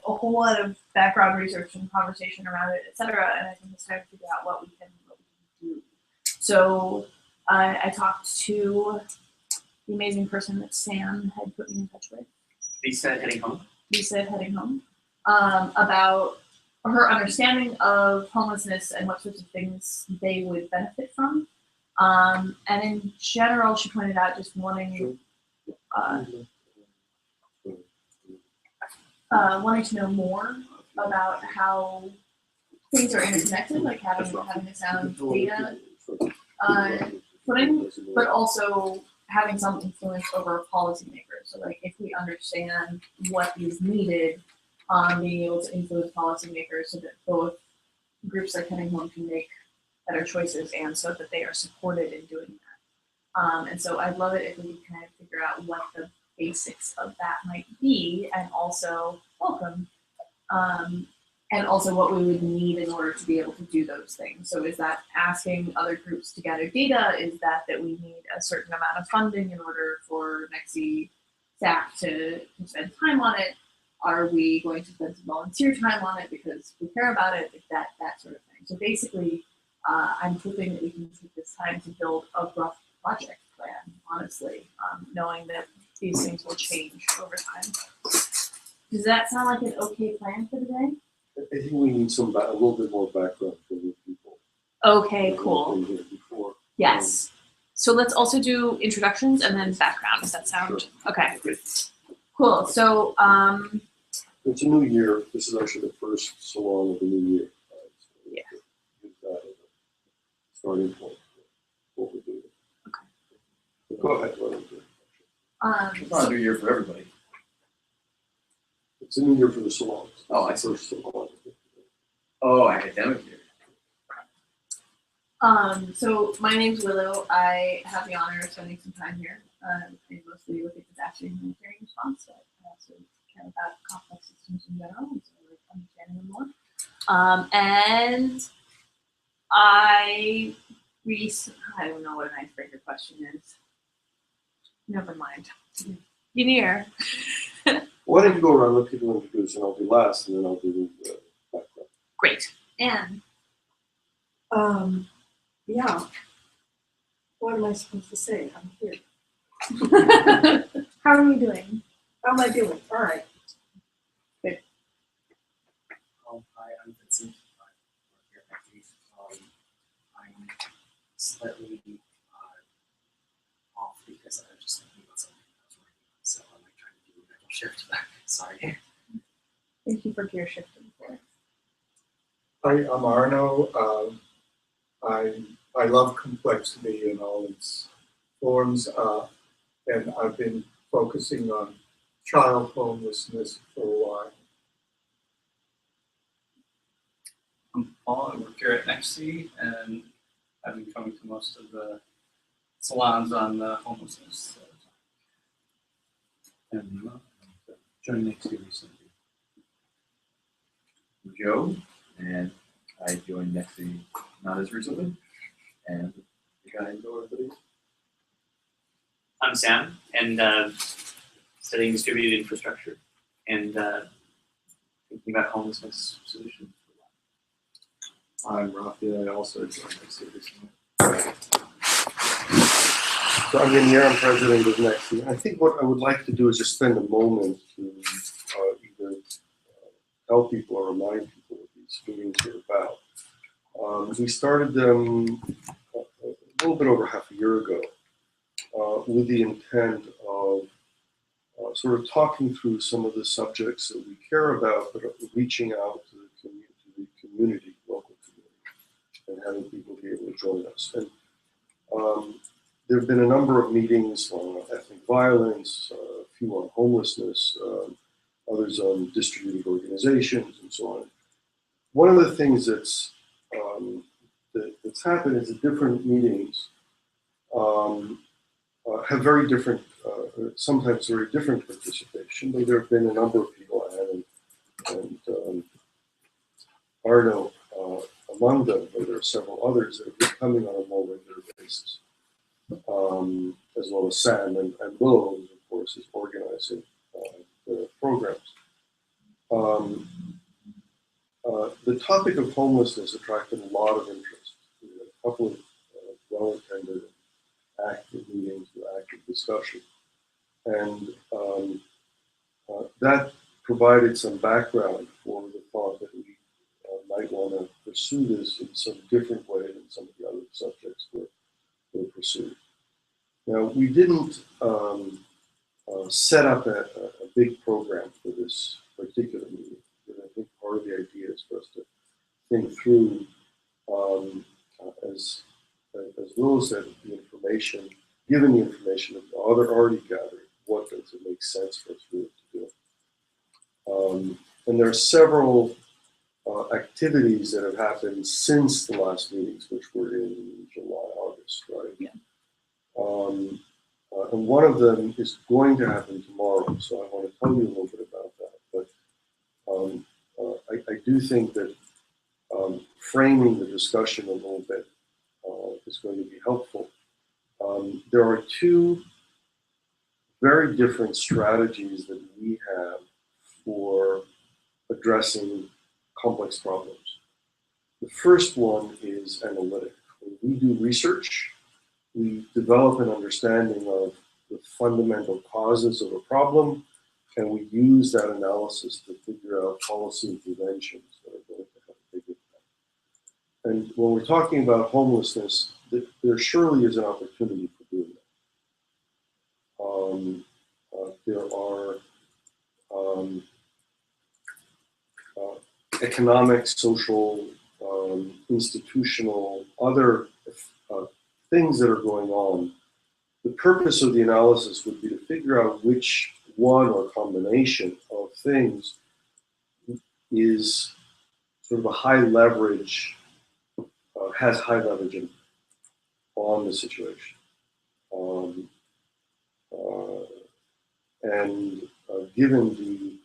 a whole lot of background research and conversation around it, etc. And I think it's time to figure out what we can do. So I talked to the amazing person that Sam had put me in touch with. Lisa heading home. Lisa heading home. About her understanding of homelessness and what sorts of things they would benefit from. And in general, she pointed out just wanting to know more about how things are interconnected, like having a sound data footing, but also having some influence over policymakers. So like if we understand what is needed, being able to influence policymakers so that both groups like Heading Home can make better choices and so that they are supported in doing that. And so I'd love it if we could kind of figure out what the basics of that might be, and also and also what we would need in order to be able to do those things. So is that asking other groups to gather data? Is that we need a certain amount of funding in order for NECSI staff to spend time on it? Are we going to spend some volunteer time on it because we care about it? That sort of thing. So basically, I'm hoping that we can take this time to build a rough project plan, honestly, knowing that these things will change over time. Does that sound like an okay plan for today? I think we need a little bit more background for the people. Okay, cool. Yes. So let's also do introductions and then background. Does that sound sure. Okay? Cool. So it's a new year. This is actually the first salon of the new year. So yeah. Use that as a starting point for what we're doing. Okay. Go ahead. It's not a new year for everybody. It's a new year for the salons. Oh, I see. First salon. Oh, academic year. So my name's Willow. I have the honor of spending some time here. I mostly look at disaster and humanitarian response, but I also care about complex systems in general, and so I like understanding them more. And I don't know what an icebreaker question is. Never mind. Veneer. Why don't you go around, let people introduce, and I'll do last, and then I'll do the background. Great. And yeah. What am I supposed to say? I'm here. how are you doing? How am I doing? All right. Good. Hi, I'm Vincent. I'm here at the I'm slightly off because I was just thinking about something I was working on, so I might try to do a mental shift. Sorry. Thank you for gear shifting for us. Hi, I'm Arno. I love complexity in all its forms, and I've been focusing on child homelessness for a while. I'm Paul. I work here at NECSI, and I've been coming to most of the salons on homelessness. And joined NECSI recently. I'm Joe, and I joined NECSI not as recently, and I got into our video. I'm Sam, and studying distributed infrastructure and thinking about homelessness solutions. I'm Rafi. I also joined NECSI recently. So I'm Veneer. I'm president of NECSI. I think what I would like to do is just spend a moment to either help people or remind people what these meetings are about. We started them a little bit over half a year ago with the intent of sort of talking through some of the subjects that we care about, but reaching out to the community, local community, and having people be able to join us. And there have been a number of meetings on ethnic violence, a few on homelessness, others on distributed organizations, and so on. One of the things that's happened is that different meetings have very different, sometimes very different participation, but there have been a number of people, and Arno among them, but there are several others that have been coming on a more regular basis, as well as Sam and Willow, of course, is organizing the programs. The topic of homelessness attracted a lot of interest. We had a couple of well-attended, active meetings with active discussion. And that provided some background for the thought that we might want to pursue this in some different way than some of the other subjects were pursued. Now, we didn't set up a big program for this particular meeting. And I think part of the idea is for us to think through, as Will said, the information, given the information that the other already gathered, what does it make sense for us really to do? And there are several activities that have happened since the last meetings, which were in July, August, right? Yeah. And one of them is going to happen tomorrow, so I want to tell you a little bit about that. But I do think that framing the discussion a little bit is going to be helpful. There are two very different strategies that we have for addressing complex problems. The first one is analytic. When we do research, we develop an understanding of the fundamental causes of a problem, and we use that analysis to figure out policy interventions that are going to have a big impact. And when we're talking about homelessness, there surely is an opportunity for doing that. There are economic, social, institutional, other things that are going on. The purpose of the analysis would be to figure out which one or combination of things is sort of a high leverage, has high leverage on the situation. Given the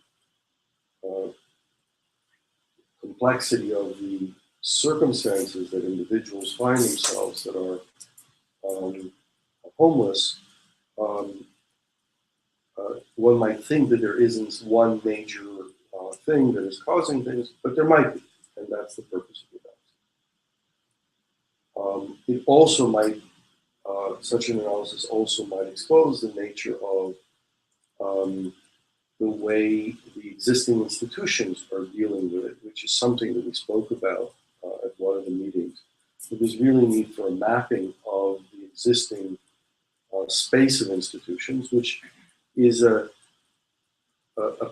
complexity of the circumstances that individuals find themselves that are homeless, one might think that there isn't one major thing that is causing things, but there might be, and that's the purpose of the analysis. It also might, such an analysis also might expose the nature of the way the existing institutions are dealing with it, which is something that we spoke about at one of the meetings. So there's really need for a mapping of the existing space of institutions, which is a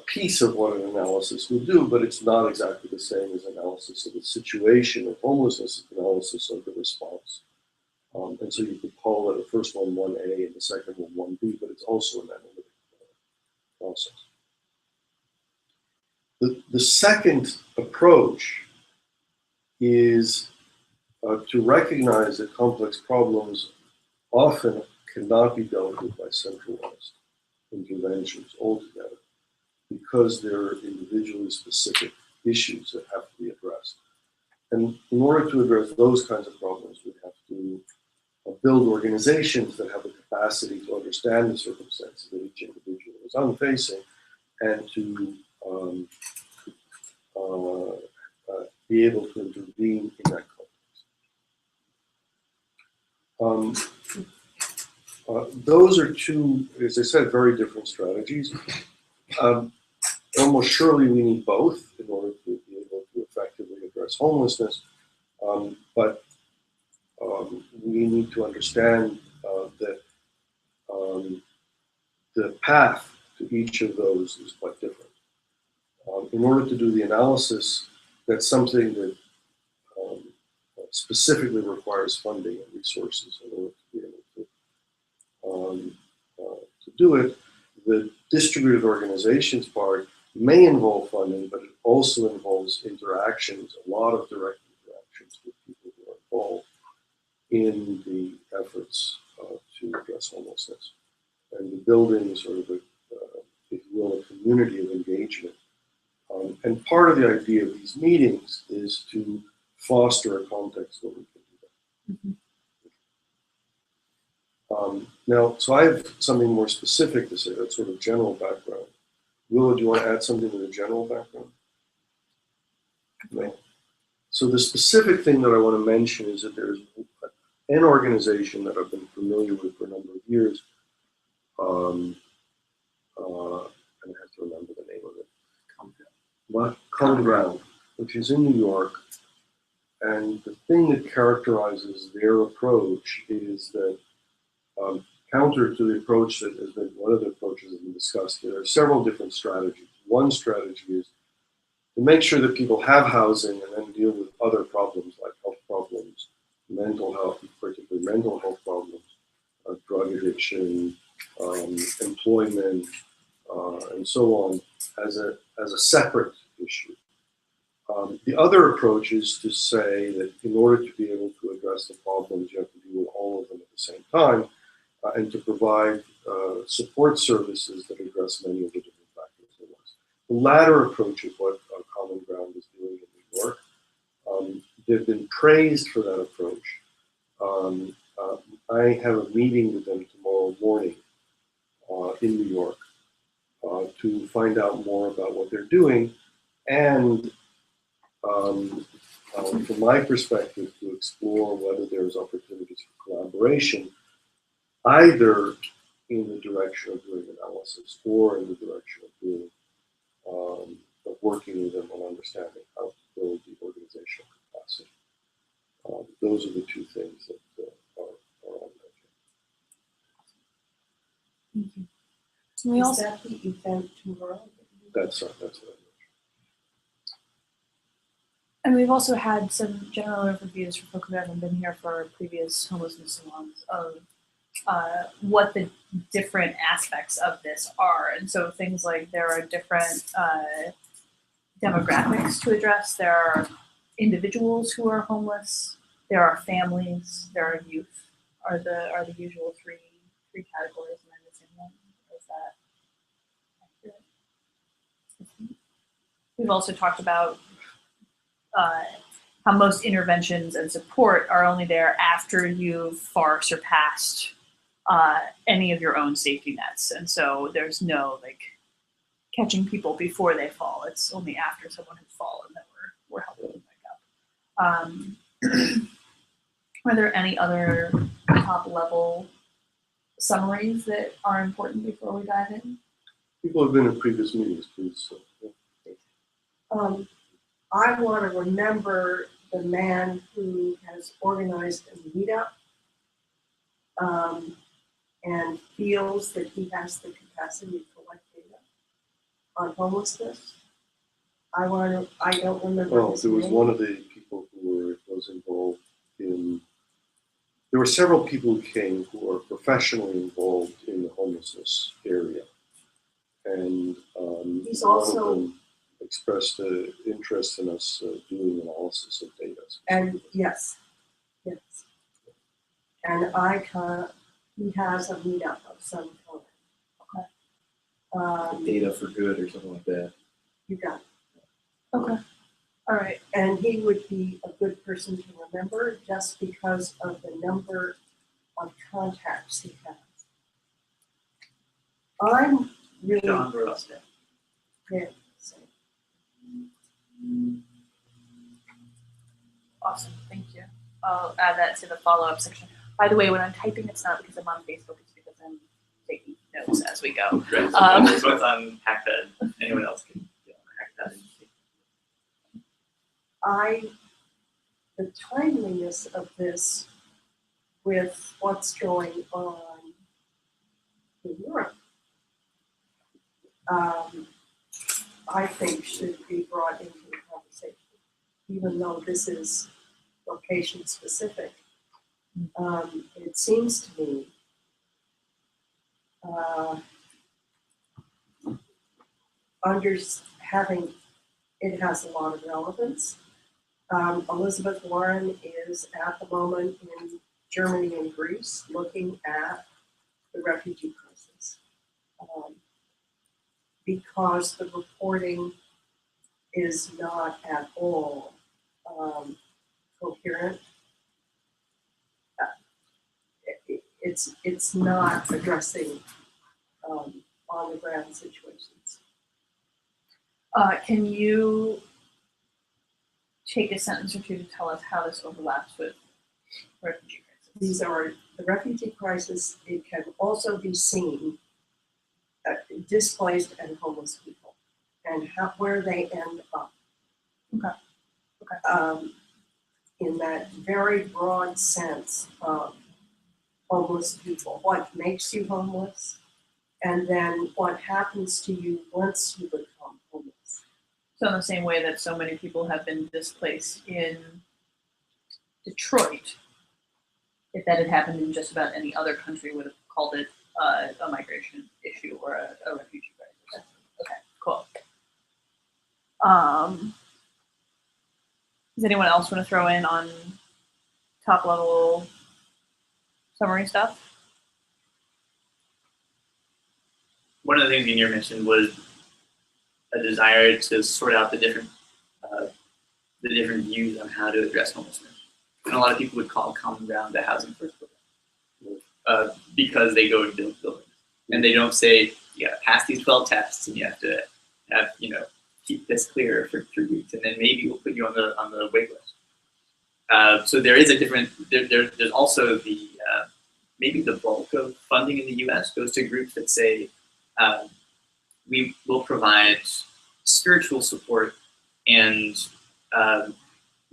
piece of what an analysis would do, but it's not exactly the same as analysis of the situation of homelessness, it's analysis of the response. And so you could call it the first one 1A and the second one 1B, but it's also an analytic process. The second approach is to recognize that complex problems often cannot be dealt with by centralized interventions altogether, because they're individually specific issues that have to be addressed. And in order to address those kinds of problems, we have to build organizations that have the capacity to understand the circumstances that each individual is facing, and to be able to intervene in that context. Those are two, as I said, very different strategies. Almost surely we need both in order to be able to effectively address homelessness, but we need to understand that the path to each of those is quite different. In order to do the analysis, that's something that specifically requires funding and resources in order to be able to do it. The distributed organizations part may involve funding, but it also involves interactions, a lot of direct interactions with people who are involved in the efforts to address homelessness, and the building sort of if you will, a community of engagement. And part of the idea of these meetings is to foster a context where we can do that. Now, so I have something more specific to say, that sort of general background. Willa, do you want to add something to the general background? No. So the specific thing that I want to mention is that there's an organization that I've been familiar with for a number of years, and I have to remember the name of it. Common Ground, which is in New York. And the thing that characterizes their approach is that, counter to the approach that has been, one of the approaches that we discussed, there are several different strategies. One strategy is to make sure that people have housing and then deal with other problems like health problems, mental health, particularly mental health problems, drug addiction, employment, and so on, as a separate issue. The other approach is to say that in order to be able to address the problems, you have to deal with all of them at the same time, and to provide support services that address many of the different factors in this. The latter approach is what Common Ground is doing in New York. They've been praised for that approach. I have a meeting with them tomorrow morning in New York to find out more about what they're doing, and from my perspective, to explore whether there's opportunities for collaboration, either in the direction of doing analysis or in the direction of doing of working with them on understanding how to build the organizational capacity. Those are the two things that are on the agenda. Thank you. Can we Is also, that the event tomorrow? That's what I mentioned. and we've also had some general overviews for folk who haven't been here for previous homelessness salons of what the different aspects of this are. And so things like there are different demographics to address. There are individuals who are homeless. There are families. There are youth. Are the usual three categories? Am I missing one? Or is that accurate? We've also talked about how most interventions and support are only there after you've far surpassed any of your own safety nets. And so there's no like catching people before they fall. It's only after someone has fallen that we're helping them back up. Are there any other top level summaries that are important before we dive in? People have been in previous meetings, please. So, yeah. I want to remember the man who has organized a meetup and feels that he has the capacity to collect data on homelessness. I don't remember Oh, his there was name. one of the people who was involved in. There were several people who came who are professionally involved in the homelessness area, and He's one also- of them expressed an interest in us doing analysis of data. And yes. And he has a meetup of some kind. Data for good or something like that. You got it. Okay. All right. And he would be a good person to remember just because of the number of contacts he has. I'm really. John Rosette. Yeah, so. Awesome. Thank you. I'll add that to the follow-up section. By the way, when I'm typing, it's not because I'm on Facebook, it's because I'm taking notes as we go. Right. So both on HackPad. Anyone else can get on HackPad. The timeliness of this with what's going on in Europe, I think should be brought into the conversation, even though this is location specific. It seems to me it has a lot of relevance. Elizabeth Warren is at the moment in Germany and Greece looking at the refugee crisis because the reporting is not at all coherent. It's not addressing on the ground situations. Can you take a sentence or two to tell us how this overlaps with refugee crisis? These are the refugee crisis. It can also be seen displaced and homeless people and where they end up. Okay. In that very broad sense of homeless people, what makes you homeless, and then what happens to you once you become homeless. So in the same way that so many people have been displaced in Detroit, if that had happened in just about any other country, would have called it a migration issue or a refugee crisis. Okay, cool. Does anyone else want to throw in on top level summary stuff? One of the things Yanir mentioned was a desire to sort out the different views on how to address homelessness. And a lot of people would call common ground the housing first program because they go and build buildings. And they don't say, you gotta pass these 12 tests and you have to have, keep this clear for 3 weeks, and then maybe we'll put you on the wait list. So there is a different, there's also the, maybe the bulk of funding in the US goes to groups that say, we will provide spiritual support and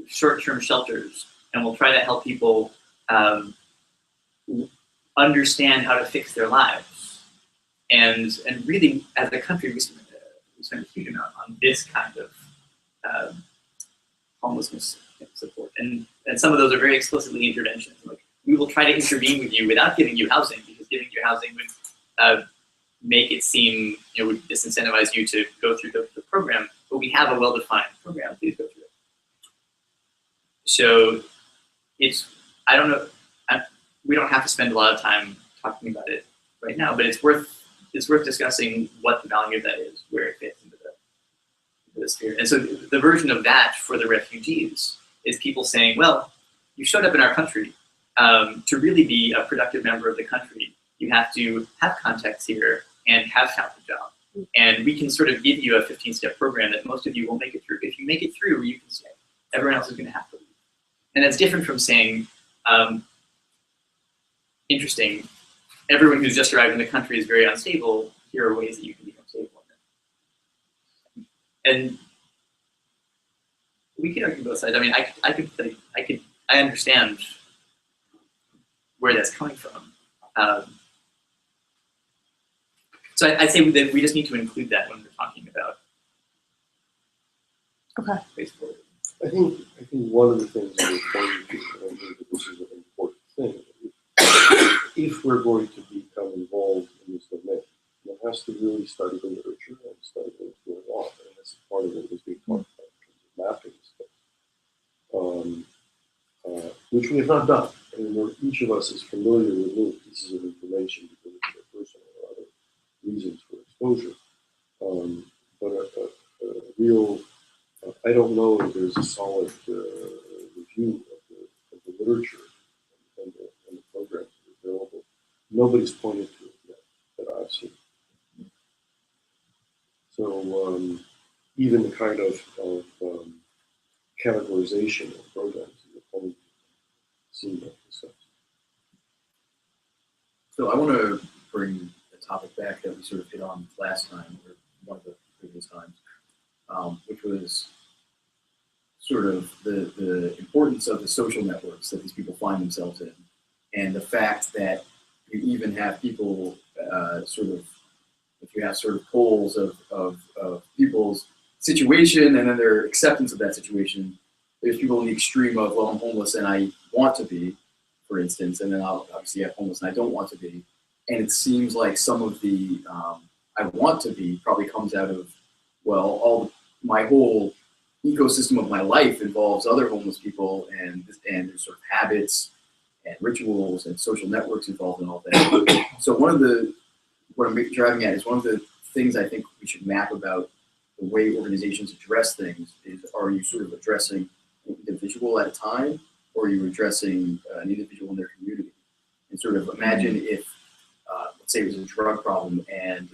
short-term shelters, and we'll try to help people understand how to fix their lives. And really, as a country, we spend a huge amount on this kind of homelessness support. And some of those are very explicitly interventions. Like, we will try to intervene with you without giving you housing, because giving you housing would make it seem, would disincentivize you to go through the program, but we have a well-defined program, please go through it. So I don't know, we don't have to spend a lot of time talking about it right now, but it's worth discussing what the value of that is, where it fits into the sphere. And so the version of that for the refugees is people saying, well, you showed up in our country. To really be a productive member of the country, you have to have contacts here and have found a job. And we can sort of give you a 15-step program that most of you will make it through. If you make it through, you can stay. Everyone else is going to have to leave. And that's different from saying, interesting, everyone who's just arrived in the country is very unstable. Here are ways that you can become stable. And we can argue both sides. I mean, I understand where that's coming from. So I'd say that we just need to include that when we're talking about. Okay. Basically. I think one of the things that we're pointing to, and I think that this is an important thing, if we're going to become involved in this domain, one has to really study the literature and study what's going on. And that's part of what was being talked about in terms of mapping stuff, which we have not done. And each of us is familiar with little pieces of information because of their personal or other reasons for exposure. But a real, I don't know if there's a solid review of the literature and the programs that are available. Nobody's pointed to it yet that I've seen. So even the kind of categorization of programs that you're pointing to seem like this stuff. So I want to bring a topic back that we sort of hit on last time, or one of the previous times, which was sort of the importance of the social networks that these people find themselves in, and the fact that you even have people if you have sort of polls of people's situation and then their acceptance of that situation, there's people in the extreme of, well, I'm homeless and I want to be, for instance, and then I'll obviously have homeless and I don't want to be. And it seems like some of the I want to be probably comes out of, well, my whole ecosystem of my life involves other homeless people, and there's sort of habits and rituals and social networks involved in all that. So what I'm driving at is one of the things I think we should map about the way organizations address things is, are you sort of addressing an individual at a time, or are you addressing an individual in their community? And sort of imagine if, let's say it was a drug problem and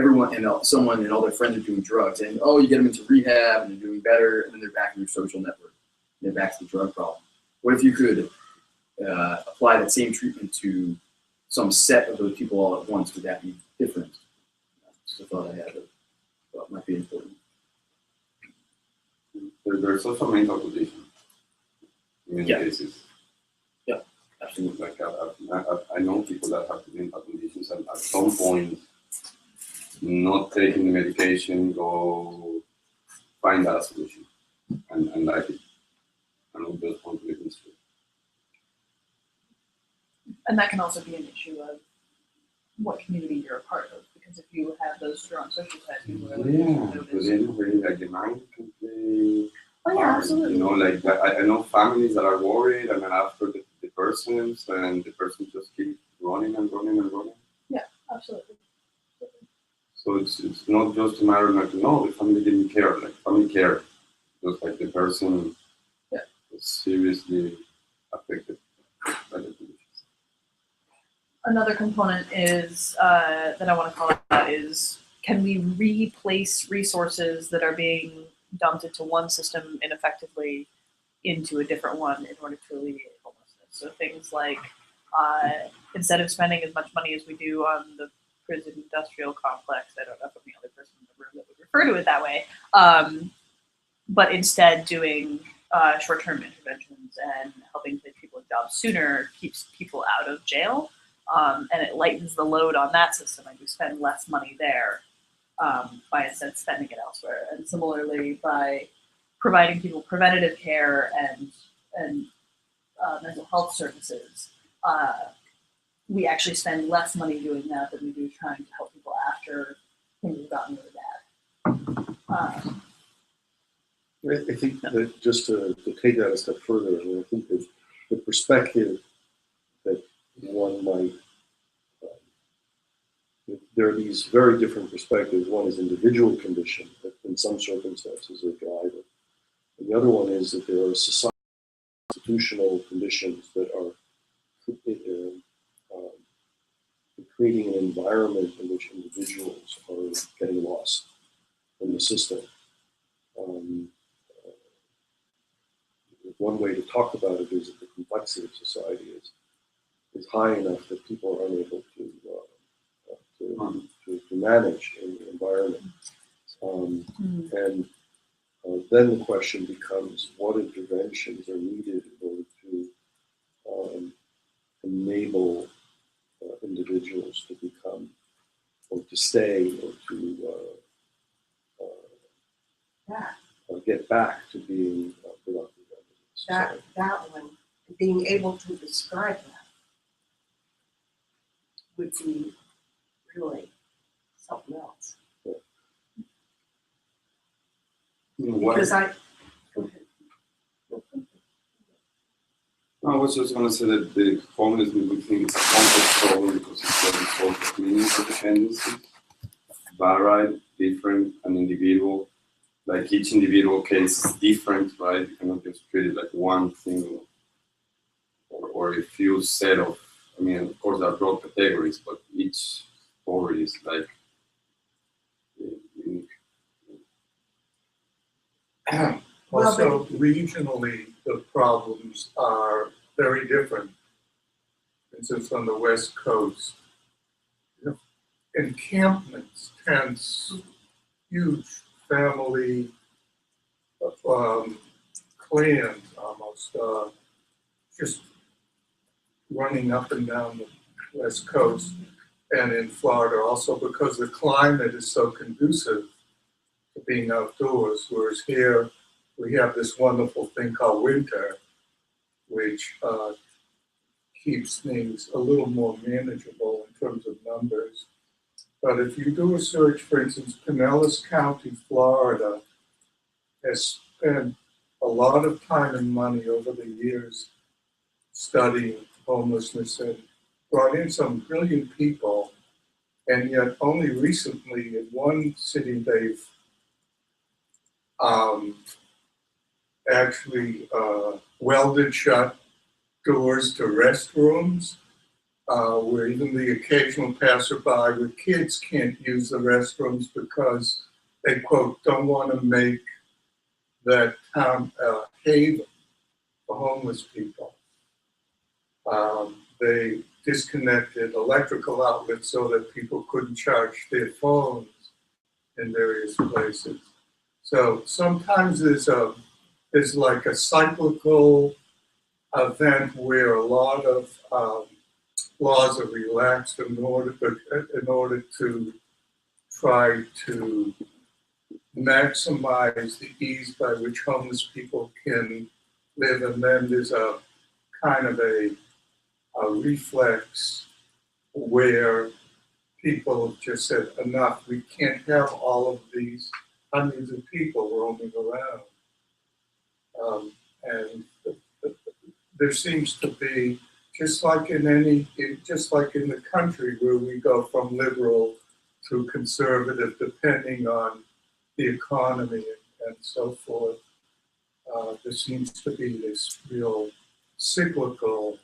everyone and someone and all their friends are doing drugs, and oh, you get them into rehab and they're doing better, and then they're back in your social network. And they're back to the drug problem. What if you could apply that same treatment to some set of those people all at once? Would that be different? That's a thought I had that thought might be important. There's also mental condition in many cases. Yeah, absolutely. Like I know people that have mental conditions, and at some point, not taking the medication, go find that solution, and like it. I don't just want to live in street. And that can also be an issue of what community you're a part of, because if you have those strong social ties, people are like, Yeah, but anyway, like the mind can play. Oh yeah, absolutely. You know, like I know families that are worried, and then after the persons, and the person just keep running and running and running. Yeah, absolutely. So it's not just a matter of like, no, the family didn't care, like family cared, just like the person was seriously affected by the conditions. Another component is that I want to call out is, can we replace resources that are being dumped into one system ineffectively into a different one in order to alleviate homelessness? So things like instead of spending as much money as we do on the prison industrial complex, I don't know if I'm the other person in the room that would refer to it that way, but instead doing short-term interventions and helping place people in jobs sooner keeps people out of jail. And it lightens the load on that system, and we spend less money there by instead spending it elsewhere. And similarly, by providing people preventative care and mental health services, we actually spend less money doing that than we do trying to help people after things have gotten really bad. I think that just to take that a step further, I mean, I think that the perspective that one might, there are these very different perspectives. One is individual condition that in some circumstances are driving. And the other one is that there are institutional conditions that are creating an environment in which individuals are getting lost in the system. One way to talk about it is that the complexity of society is high enough that people are unable to manage in the environment. And then the question becomes, what interventions are needed in order to enable individuals to become, or to stay, or to get back to being productive members. That one, being able to describe that would be really something else. Because I was just going to say that the homelessness, we think it's a complex problem because it's a result of meaningful dependency, varied, different, and individual. Like each individual case is different, right? You cannot just treat it like one thing or a few set of, I mean, of course there are broad categories, but each story is like unique. Also, regionally, the problems are very different. For instance, on the West Coast, encampments, tents, huge family clans almost, just running up and down the West Coast, and in Florida also, because the climate is so conducive to being outdoors, whereas here we have this wonderful thing called winter, which keeps things a little more manageable in terms of numbers. But if you do a search, for instance, Pinellas County, Florida, has spent a lot of time and money over the years studying homelessness and brought in some brilliant people. And yet only recently in one city they've actually welded shut doors to restrooms. where even the occasional passerby with kids can't use the restrooms because they, quote, don't want to make that town a haven for homeless people. They disconnected electrical outlets so that people couldn't charge their phones in various places. So sometimes there's like a cyclical event where a lot of laws are relaxed in order to try to maximize the ease by which homeless people can live, and then there's a kind of a reflex where people just said, enough, we can't have all of these hundreds of people roaming around. And there seems to be, just like in the country where we go from liberal to conservative depending on the economy and so forth, there seems to be this real cyclical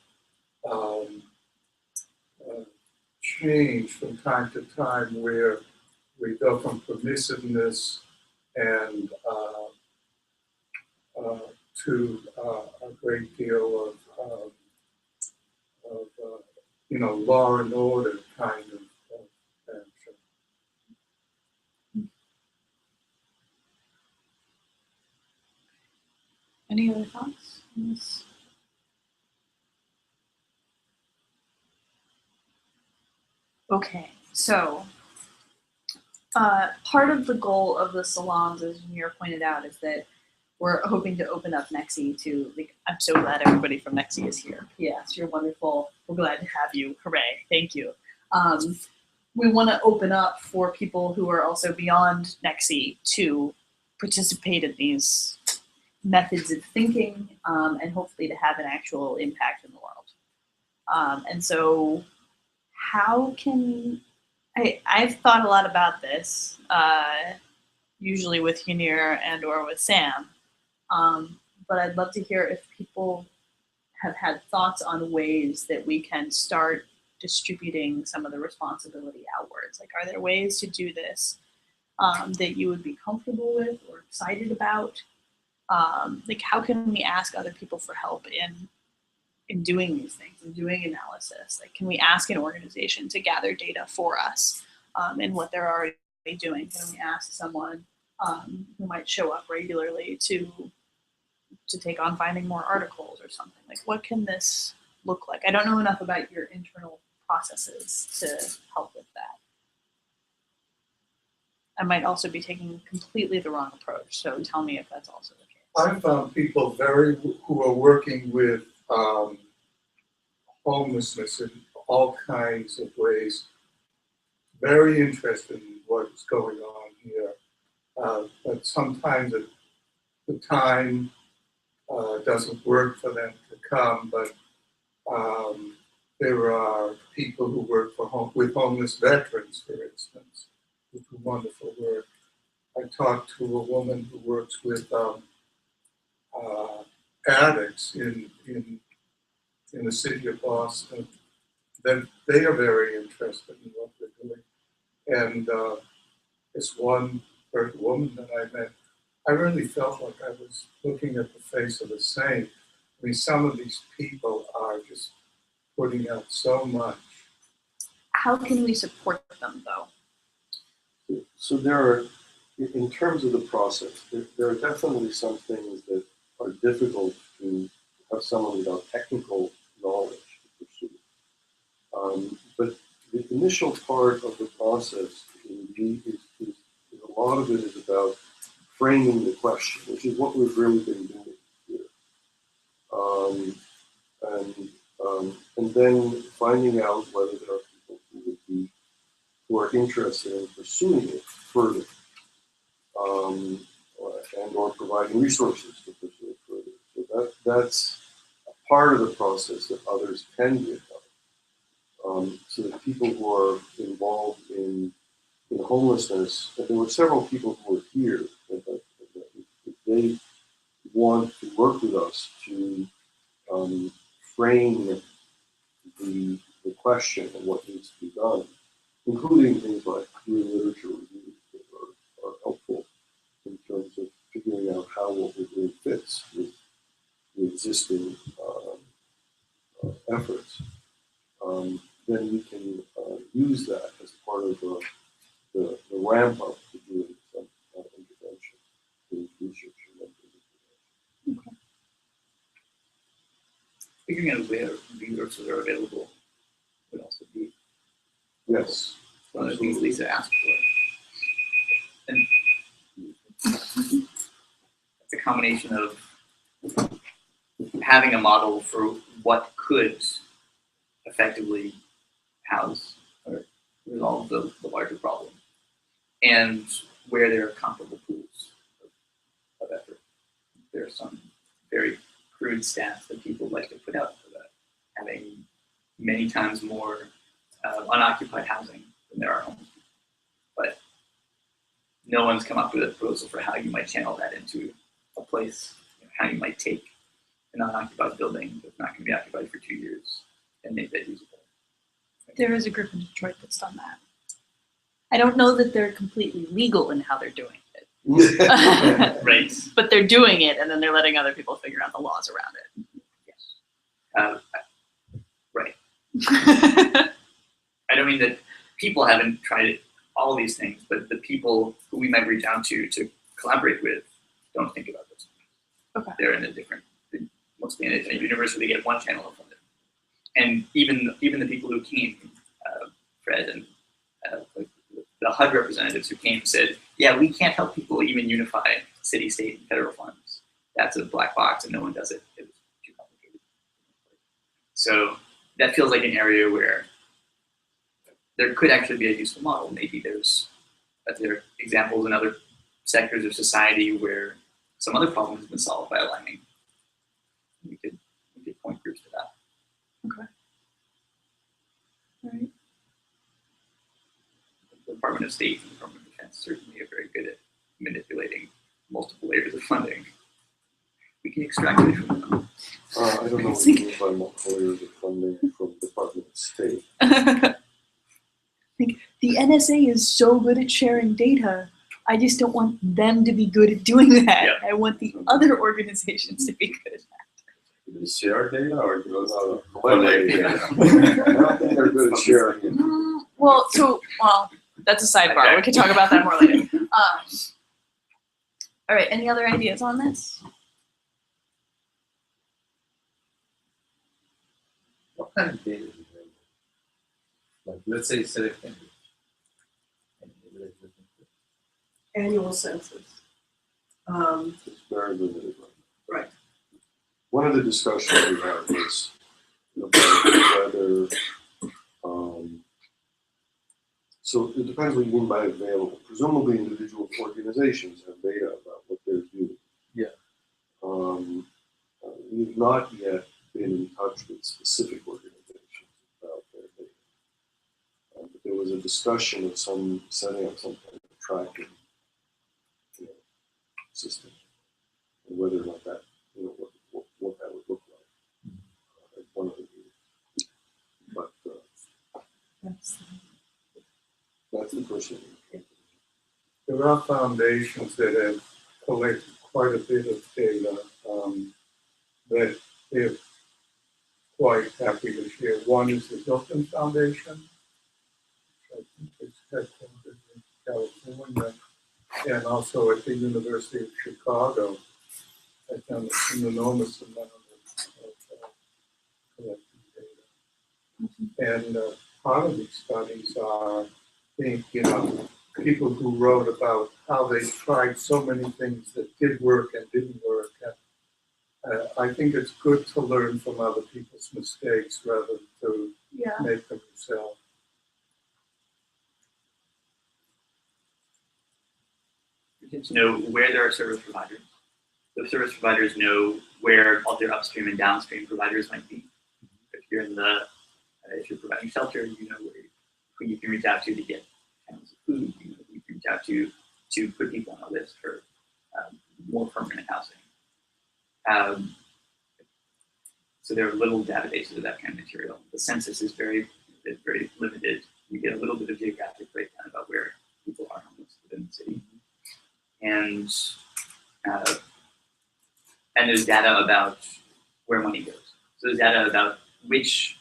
change from time to time where we go from permissiveness and to a great deal of law and order kind of action. Any other thoughts on this? Okay, so part of the goal of the salons, as Munir pointed out, is that we're hoping to open up NECSI to, I'm so glad everybody from NECSI is here. Yes, you're wonderful. We're glad to have you. Hooray, thank you. We want to open up for people who are also beyond NECSI to participate in these methods of thinking and hopefully to have an actual impact in the world. And so how can, I've thought a lot about this, usually with Munir and or with Sam, but I'd love to hear if people have had thoughts on ways that we can start distributing some of the responsibility outwards. Like, are there ways to do this that you would be comfortable with or excited about? Like, how can we ask other people for help in doing these things and doing analysis? Like, can we ask an organization to gather data for us and what they're already doing? Can we ask someone who might show up regularly to take on finding more articles or something? Like, what can this look like? I don't know enough about your internal processes to help with that. I might also be taking completely the wrong approach, so tell me if that's also the case. I've found people who are working with homelessness in all kinds of ways, very interested in what's going on here. But sometimes the time doesn't work for them to come, but there are people who work with homeless veterans, for instance, who do wonderful work. I talked to a woman who works with addicts in the city of Boston. Then they are very interested in what they're doing. And this one woman that I met, I really felt like I was looking at the face of a saint. I mean, some of these people are just putting out so much. How can we support them, though? So there are, in terms of the process, there are definitely some things that are difficult to have someone without technical knowledge to pursue. But the initial part of the process is a lot of it is about framing the question, which is what we've really been doing here. And then finding out whether there are people who are interested in pursuing it further, and or providing resources to pursue it further. So that's a part of the process that others can be about. So that people who are involved in homelessness, and there were several people who were here, that if they want to work with us to frame the question and what needs to be done, including things like peer literature reviews that are helpful in terms of figuring out how what we're doing fits with the existing efforts. Then we can use that as part of the ramp up to doing some intervention, doing research and then doing intervention. Figuring out where resources are available would also be Yes. one of the things Lisa asked for. And it's a combination of having a model for what could effectively house or resolve the larger problem, and where there are comparable pools of effort. There are some very crude stats that people like to put out for that, having many times more unoccupied housing than there are homeless people. But no one's come up with a proposal for how you might channel that into a place, how you might take an unoccupied building that's not going to be occupied for 2 years and make that usable. There is a group in Detroit that's done that. I don't know that they're completely legal in how they're doing it. Right. But they're doing it, and then they're letting other people figure out the laws around it. Right. I don't mean that people haven't tried all of these things, but the people who we might reach out to collaborate with don't think about those things. Okay. They're in a different, mostly in a university, they get one channel of funding. And even the people who came, Fred and like the HUD representatives who came said, yeah, we can't help people even unify city, state, and federal funds. That's a black box and no one does it. It was too complicated. So that feels like an area where there could actually be a useful model. Maybe there are examples in other sectors of society where some other problem has been solved by aligning. We could point groups to that. Okay. All right. The Department of State and the Department of Defense certainly are very good at manipulating multiple layers of funding. We can extract it from them. I don't know what you mean by multiple layers of funding from the Department of State. Like, the NSA is so good at sharing data. I just don't want them to be good at doing that. Yeah. I want the other organizations to be good at that. Do they share data or do they Collect data? I don't think they're good at sharing it. Well, that's a sidebar. Okay. We can talk about that more later. All right, any other ideas on this? What kind of data is available? Like, let's say civic data. Annual census. It's very limited. Right. One of the discussions we had was about whether, so it depends what you mean by available. Presumably individual organizations have data about what they're doing. Yeah. We've not yet been in touch with specific organizations about their data. But there was a discussion of setting up some kind of tracking system, and whether or not that, what that would look like. One of the meetings. But that's the first thing. There are foundations that have collected quite a bit of data that they're quite happy to share. One is the Hilton Foundation, which I think is headquartered in California, and also at the University of Chicago. I've done an enormous amount of collecting data. And part of these studies are, people who wrote about how they tried so many things that did work and didn't work. And I think it's good to learn from other people's mistakes rather than to make them yourself. You get to know where there are service providers. The service providers know where all their upstream and downstream providers might be. If you're if you're providing shelter, you know who you can reach out to get pounds of food. You know who you can reach out to put people on a list for more permanent housing. So there are little databases of that kind of material. The census is very, it's very limited. You get a little bit of geographic breakdown about where people are homeless within the city, and there's data about where money goes. So there's data about which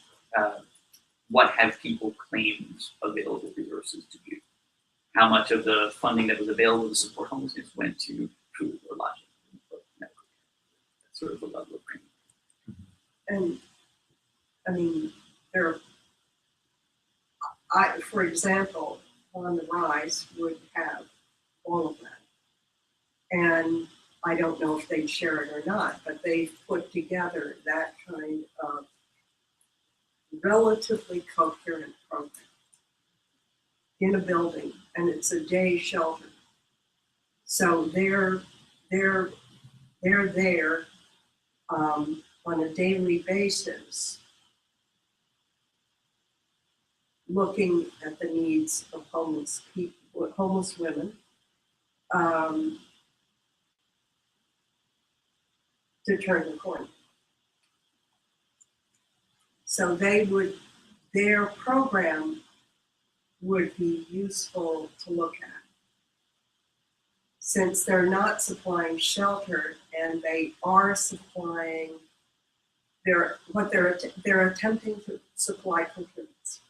what have people claimed available resources to do. How much of the funding that was available to support homelessness went to food or lodging or medical care. That's sort of the level of training. And I mean, for example, On the Rise would have all of that. And I don't know if they'd share it or not, but they've put together that kind of relatively coherent program in a building, and it's a day shelter. So they're there on a daily basis, looking at the needs of homeless people, homeless women, to turn the corner. So their program would be useful to look at. Since they're not supplying shelter and they are supplying, they're attempting to supply complements.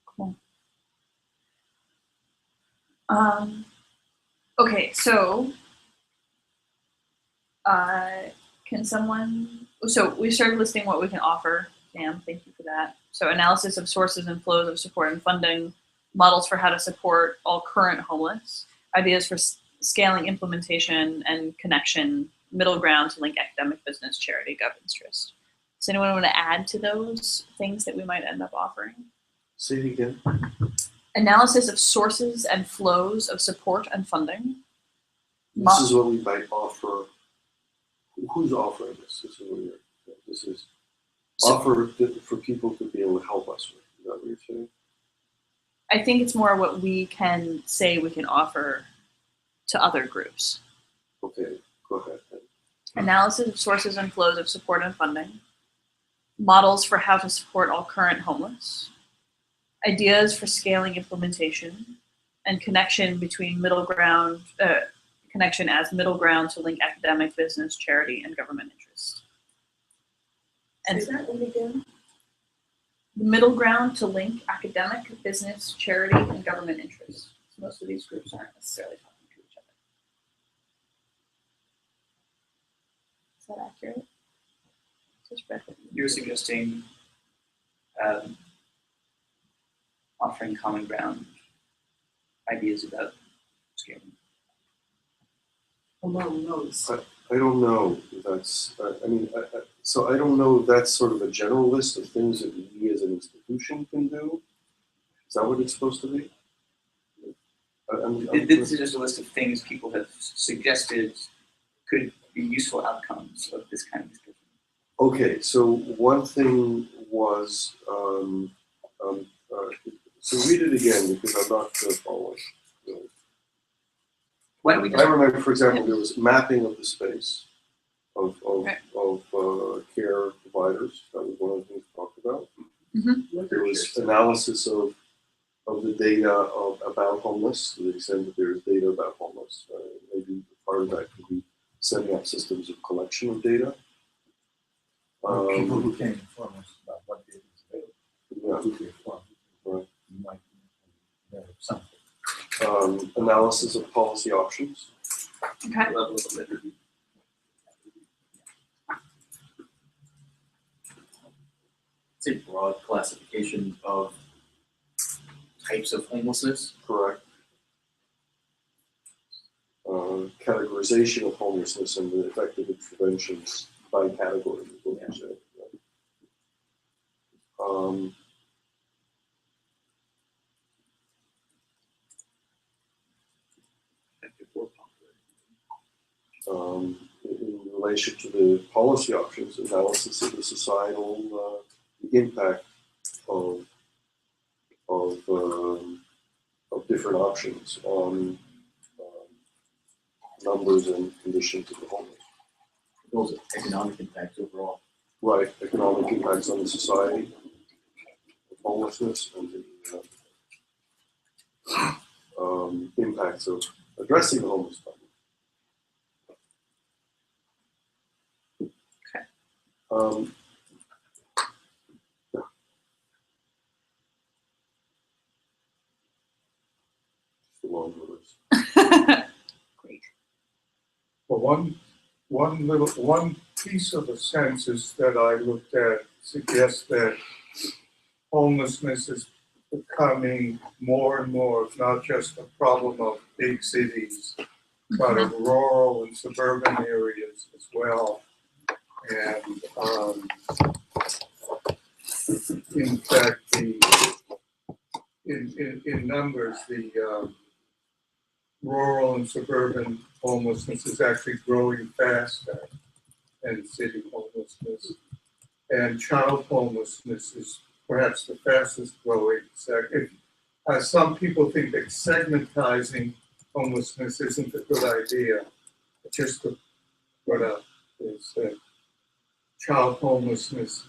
Cool. Okay, so can someone, so we started listing what we can offer. Sam, thank you for that. So analysis of sources and flows of support and funding, models for how to support all current homeless, ideas for scaling implementation and connection, middle ground to link academic, business, charity, government interest. Does anyone want to add to those things that we might end up offering? Say it again. Analysis of sources and flows of support and funding. This is what we might offer. Who's offering this? This is offer for people to be able to help us with. Is that what you're saying? I think it's more what we can say we can offer to other groups. Okay, go ahead. Analysis of sources and flows of support and funding. Models for how to support all current homeless. Ideas for scaling implementation. And connection between middle ground, connection as middle ground to link academic, business, charity, and government interest. And Say that one again? the middle ground to link academic, business, charity, and government interests. So most of these groups aren't necessarily talking to each other. Is that accurate? You're suggesting offering common ground ideas about scaling. Among those. I don't know if that's, so I don't know if that's sort of a general list of things that we as an institution can do. Is that what it's supposed to be? This is just a list of things people have suggested could be useful outcomes of this kind of discussion. Okay, so one thing was, so read it again because I'm not following. Why don't we I just, remember, for example, there was mapping of the space of care providers. That was one of the things we talked about. Mm-hmm. There was analysis of the data about homeless, to the extent that there is data about homeless. Maybe part of that could be setting up systems of collection of data. People who can inform us about what data is available. Yeah. Who can inform, Right. you might know something. Analysis of policy options. Okay. level of literacy? It's a broad classification of types of homelessness. Correct. Categorization of homelessness and the effective interventions by category. Is what you said. In relation to the policy options, analysis of the societal impact of different options on numbers and conditions of the homeless. Those economic impacts overall. Right, economic impacts on the society, homelessness, and the impacts of addressing the homeless problem. Okay. Yeah. Just a long list. Great. Well, one piece of the census that I looked at suggests that homelessness is becoming more and more, not just a problem of big cities, but of rural and suburban areas as well. And in fact, in numbers, the rural and suburban homelessness is actually growing faster than city homelessness. And child homelessness is perhaps the fastest growing sector. Some people think that segmentizing homelessness isn't a good idea. Just to put up is that child homelessness,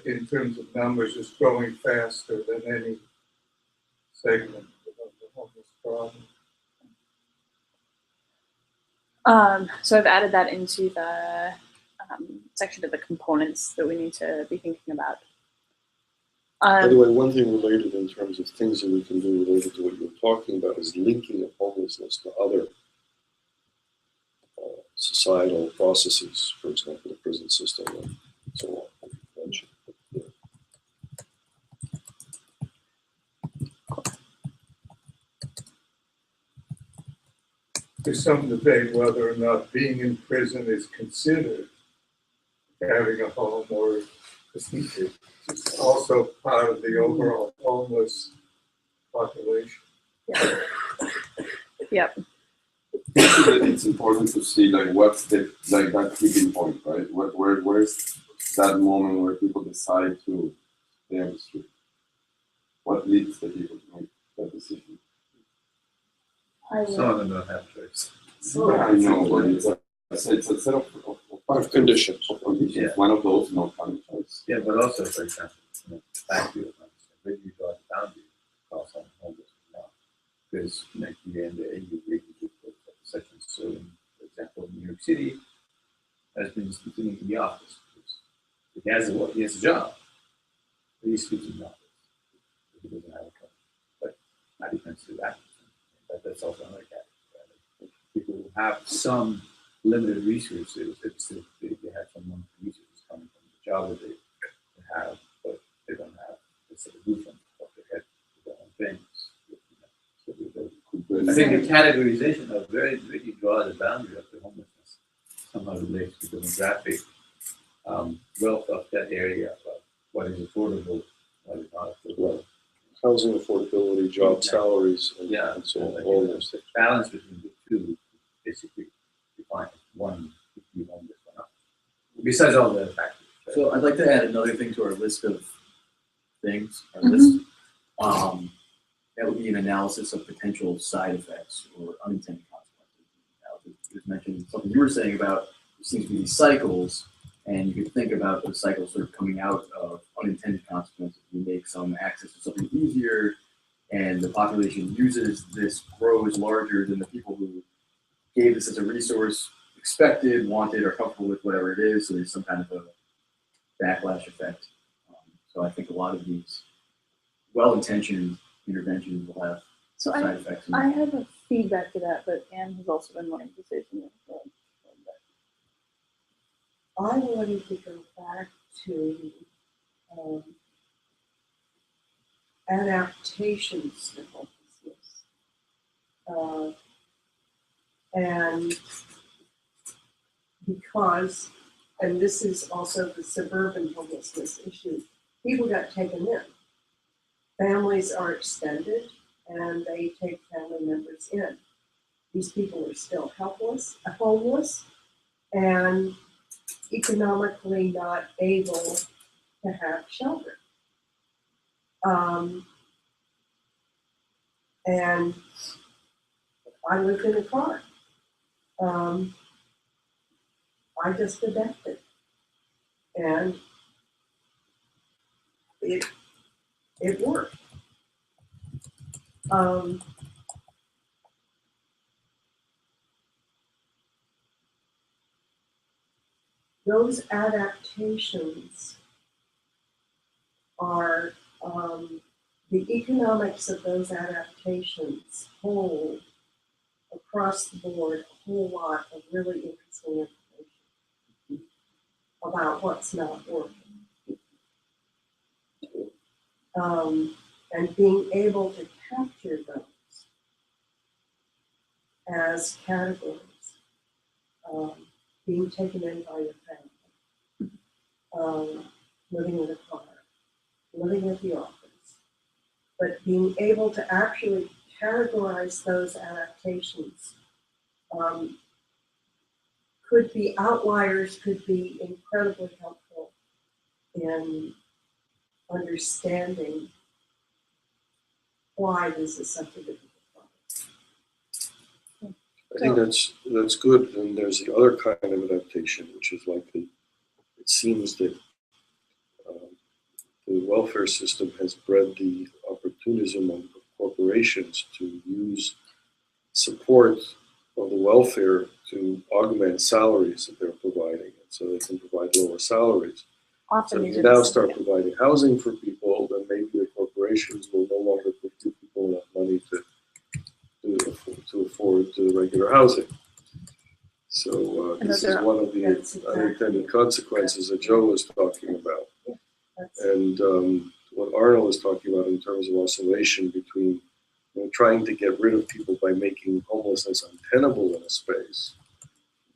in terms of numbers, is growing faster than any segment of the homeless problem. So I've added that into the section of the components that we need to be thinking about. By the way, one thing related in terms of things that we can do related to what you were talking about is linking of homelessness to other societal processes, for example, the prison system and so on. There's some debate whether or not being in prison is considered having a home, or it's also part of the overall homeless population. Yep. It's important to see like what's the that tipping point, right? Where's that moment where people decide to stay on the street? What leads the people to make that decision? Some of them don't have choice. I know, but it's a set of conditions. Yeah. One of those, no kind of choice. Yeah, but also, for example, back to your point, where do you draw the boundary across on homeless now? Because like you end the you put sections. So, for example, New York City has been sleeping in the office. He has a job, but he sleeps in the office. He doesn't have a car. But how defense to that? That's also another category. People who have some limited resources, they have some limited resources coming from the job that they have, but they don't have the sort of roof on top of their head for their own things. I think the categorization of where you draw the boundary of the homelessness somehow relates to demographic wealth of that area, of what is affordable, what is not affordable. Housing affordability, job salaries, and, Yeah, and so on, like, all those things. Balance between the two basically define one if you want this one up. Besides all the factors. Right? So I'd like to add another thing to our list of things, our list. That would be an analysis of potential side effects or unintended consequences. Now, you just mentioned something you were saying about there seems to be these cycles, and you could think about those cycles sort of coming out of unintended consequences. You make some access to something easier, and the population uses this, grows larger than the people who gave this as a resource, expected, wanted, or comfortable with whatever it is. So there's some kind of a backlash effect. So I think a lot of these well-intentioned interventions will have So side effects. I have a feedback to that, but Anne has also been wanting to say something. I wanted to go back to adaptations to homelessness. And because, and this is also the suburban homelessness issue, people got taken in. Families are extended and they take family members in. These people are still homeless, and economically not able to have shelter. And I lived in a car. I just adapted. And it worked. Those adaptations are, the economics of those adaptations hold across the board a whole lot of really interesting information about what's not working. And being able to capture those as categories, being taken in by your family, living in a car, living at the office, but being able to actually categorize those adaptations could be outliers, could be incredibly helpful in understanding why this is such a difficult problem. I think that's good. And there's the other kind of adaptation, which is like it seems that the welfare system has bred the opportunism of corporations to use support of the welfare to augment salaries that they're providing, and so they can provide lower salaries. Often So these if you are the now same- start providing housing for people, then maybe the corporations will no longer give people enough money to afford the regular housing. So And this those is are- one of the That's unintended consequences that Joe was talking about. That's, And what Arnold is talking about in terms of oscillation between trying to get rid of people by making homelessness untenable in a space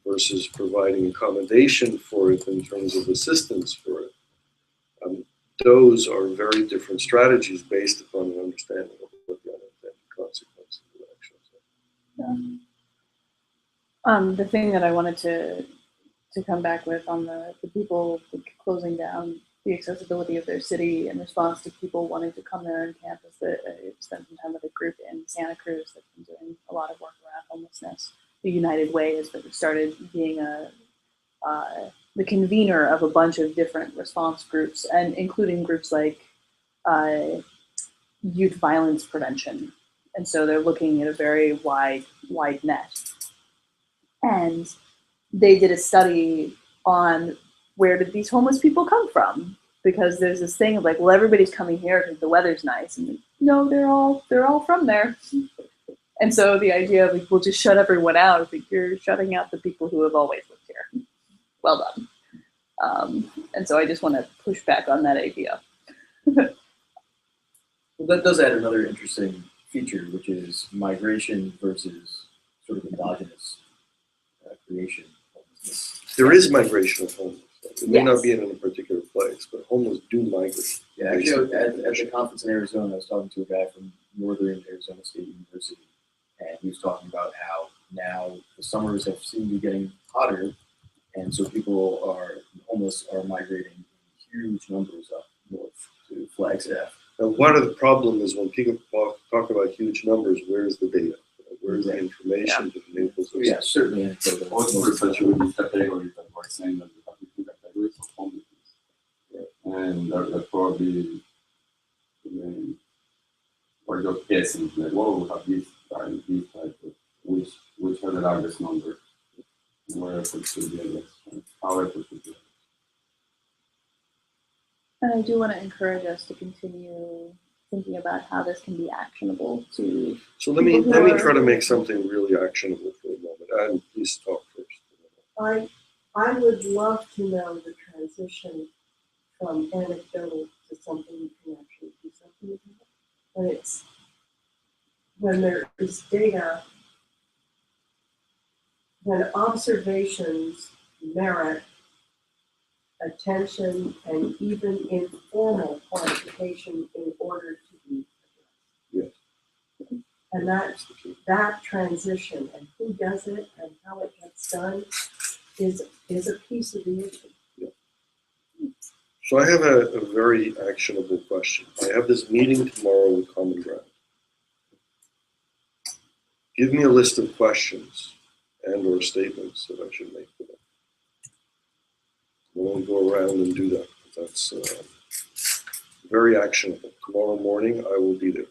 versus providing accommodation for it in terms of assistance for it. Those are very different strategies based upon an understanding of what the unintended consequences of actions are. The thing that I wanted to come back with on the people closing down the accessibility of their city in response to people wanting to come there and camp is that I spent some time with a group in Santa Cruz that's been doing a lot of work around homelessness. The United Way is that started being the convener of a bunch of different response groups, and including groups like youth violence prevention. And so they're looking at a very wide net. And they did a study on where did these homeless people come from? Because there's this thing of like, well, everybody's coming here because the weather's nice. And no, they're all from there. And so the idea of like, we'll just shut everyone out, I think you're shutting out the people who have always lived here. Well done. And so I just want to push back on that idea. Well, that does add another interesting feature, which is migration versus sort of endogenous creation. There is migration of homeless. It may not Yes. be in a particular place, but homeless do migrate. Yeah, actually, at the conference in Arizona, I was talking to a guy from Northern Arizona State University, and he was talking about how now the summers have seemed to be getting hotter, and so people homeless are migrating in huge numbers up north to Flagstaff. Now, part of the problem is when people talk about huge numbers, where's the data? Where's the information that enables us? Yeah, certainly anecdotal. Also, especially with these categories that we're saying that we have different categories of homelessness. And that probably, we're just guessing, like, well, we have this type of, which are the largest number, and where efforts should be addressed, and how efforts should be addressed. And I do want to encourage us to continue thinking about how this can be actionable to. So let me try to make something really actionable for a moment. And please talk first. I would love to know the transition from anecdotal to something you can actually do something about. When there is data, when observations merit attention and even informal quantification in order to be addressed. Yes. And that transition and who does it and how it gets done is a piece of the issue. So I have a very actionable question. I have this meeting tomorrow with Common Ground. Give me a list of questions and or statements that I should make for them. We'll go around and do that. That's very actionable. Tomorrow morning, I will be there.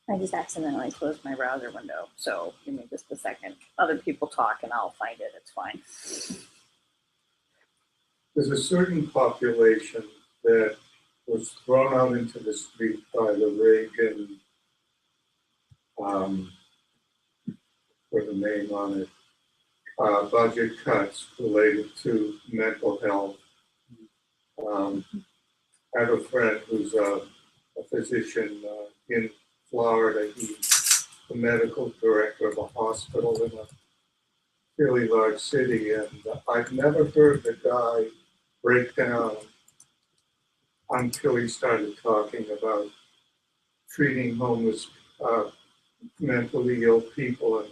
I just accidentally closed my browser window, so give me just a second. Other people talk and I'll find it, it's fine. There's a certain population that was thrown out into the street by the Reagan, with a name on it, budget cuts related to mental health. I have a friend who's a physician in Florida. He's the medical director of a hospital in a fairly large city, and I've never heard the guy break down until he started talking about treating homeless, mentally ill people and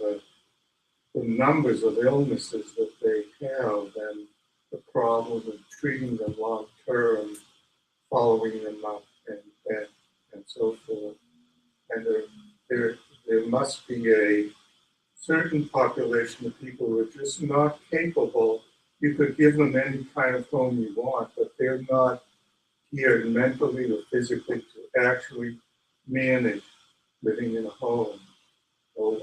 the numbers of illnesses that they have and the problem of treating them long term, following them up and so forth. And there must be a certain population of people who are just not capable. You could give them any kind of home you want, but they're not geared mentally or physically to actually manage living in a home. So,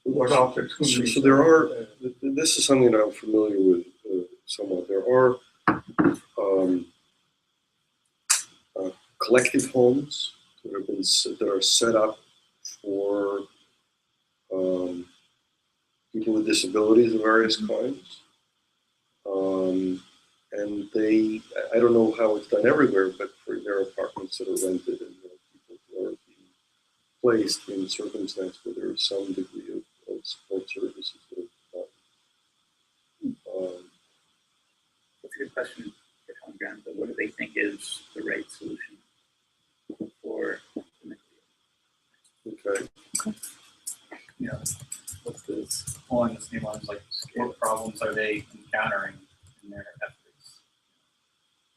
what opportunities? So there are. This is something that I'm familiar with somewhat. There are collective homes that are set up for people with disabilities of various kinds. And I don't know how it's done everywhere, but there are apartments that are rented and there are people who are being placed in circumstance where there is some degree of support services that are provided. That's a good question for Tom Graham, but what do they think is the right solution for the next year? Okay. Yeah, what's this, along the same lines, like what problems are they encountering in their efforts?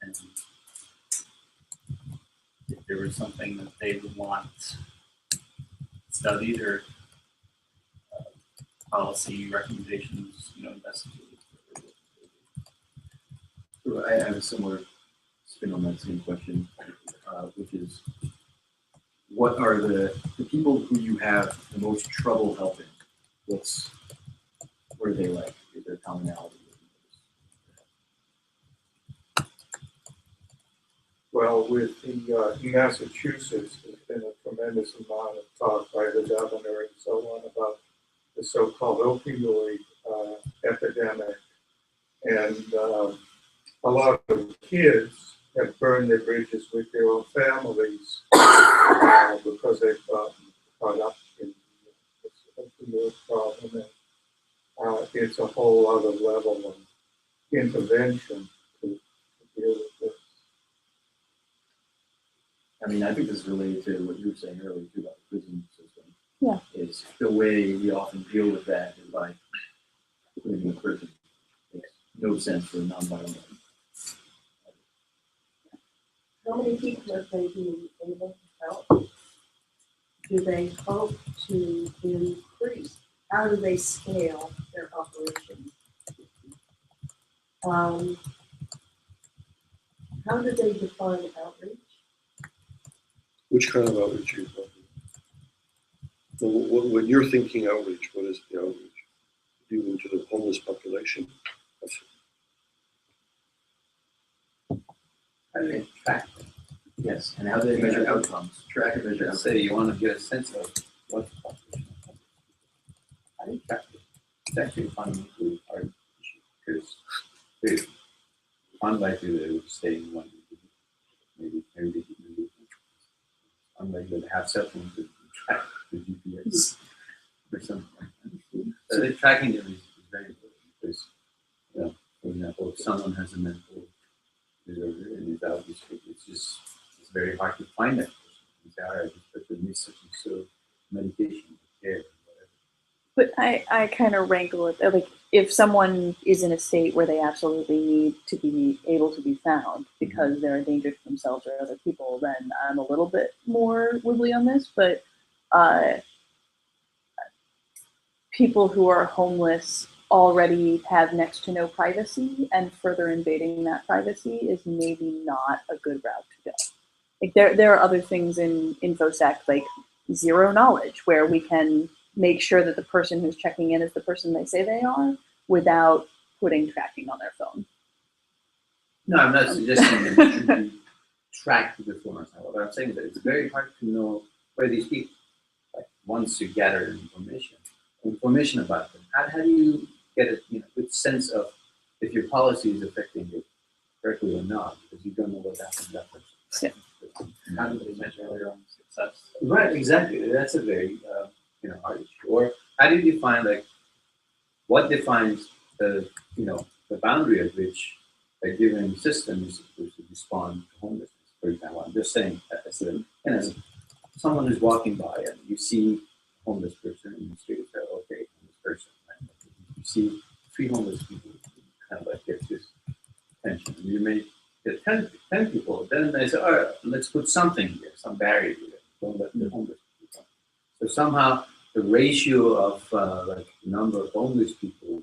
And if there was something that they would want studied or policy recommendations, investigated. So I have a similar spin on that same question, which is, what are the people who you have the most trouble helping? What are they like? Is there commonality? Well, with the Massachusetts, there's been a tremendous amount of talk by the governor and so on about the so-called opioid epidemic. And a lot of kids have burned their bridges with their own families because they've gotten caught up in the opioid problem. And it's a whole other level of intervention to deal with this. I mean, I think this is related to what you were saying earlier too about the prison system. Yeah. Is the way we often deal with that is by putting them in prison. It makes no sense for a non-violent. How many people are they being able to help? Do they hope to increase? How do they scale their operations? How do they define outreach? Which kind of outreach are you talking about? When you're thinking outreach, what is the outreach? Do you mean to the homeless population? How do they track them? Yes, and how do they measure outcomes? Track and measure outcomes. Say you want to get a sense of what the population is. How do you track it? It's actually a fundamentally hard issue because unlikely they would stay in one. Maybe they can move. Unlikely to have cell phones that track the GPS or something like that. So the tracking is very important because, for example, if someone has a mental disorder and is out, it's very hard to find that person. You say, all right, this person needs such and so medication, care, whatever. But I kind of wrangle it. Like, if someone is in a state where they absolutely need to be able to be found because they're a danger to themselves or other people, then I'm a little bit more wiggly on this. But people who are homeless already have next to no privacy, and further invading that privacy is maybe not a good route to go. Like there are other things in InfoSec, like zero knowledge, where we can make sure that the person who's checking in is the person they say they are without putting tracking on their phone. No, I'm not suggesting that it should be tracked to the phone or something. What I'm saying is that it's very hard to know where these people, like once you gather information about them, how do you get a good sense of if your policy is affecting it correctly or not, because you don't know what happened to that person. Yeah. How do they measure their own success? Right, exactly. That's a very hard issue. Or how do you define what defines the the boundary at which a given system is supposed to respond to homelessness? For example, I'm just saying as someone who's walking by and you see a homeless person in the street, say, okay, homeless person. Right? You see 3 homeless people, kind of like get this attention. And you may get 10 people, then they say, all right, let's put something here, some barrier here. Don't let the homeless people come. So somehow the ratio of like the number of homeless people,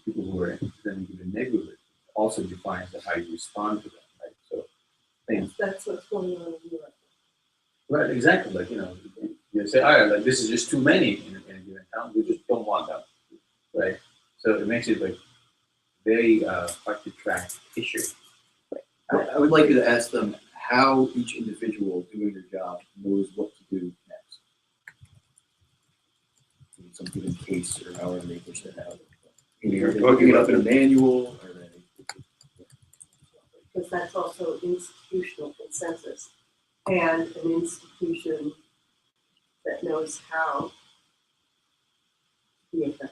people who are in a given neighborhood, also defines how you respond to them, right? So things. That's what's going on in Europe. Right, exactly. Like you say, all right, like this is just too many in a given town. We just don't want them, right? So it makes it like very hard to track issue. I would like you to ask them how each individual doing their job knows what to do next. In some given case or however they push that out. Are they looking it up in a manual? Are they? Because that's also institutional consensus, and an institution that knows how to be effective.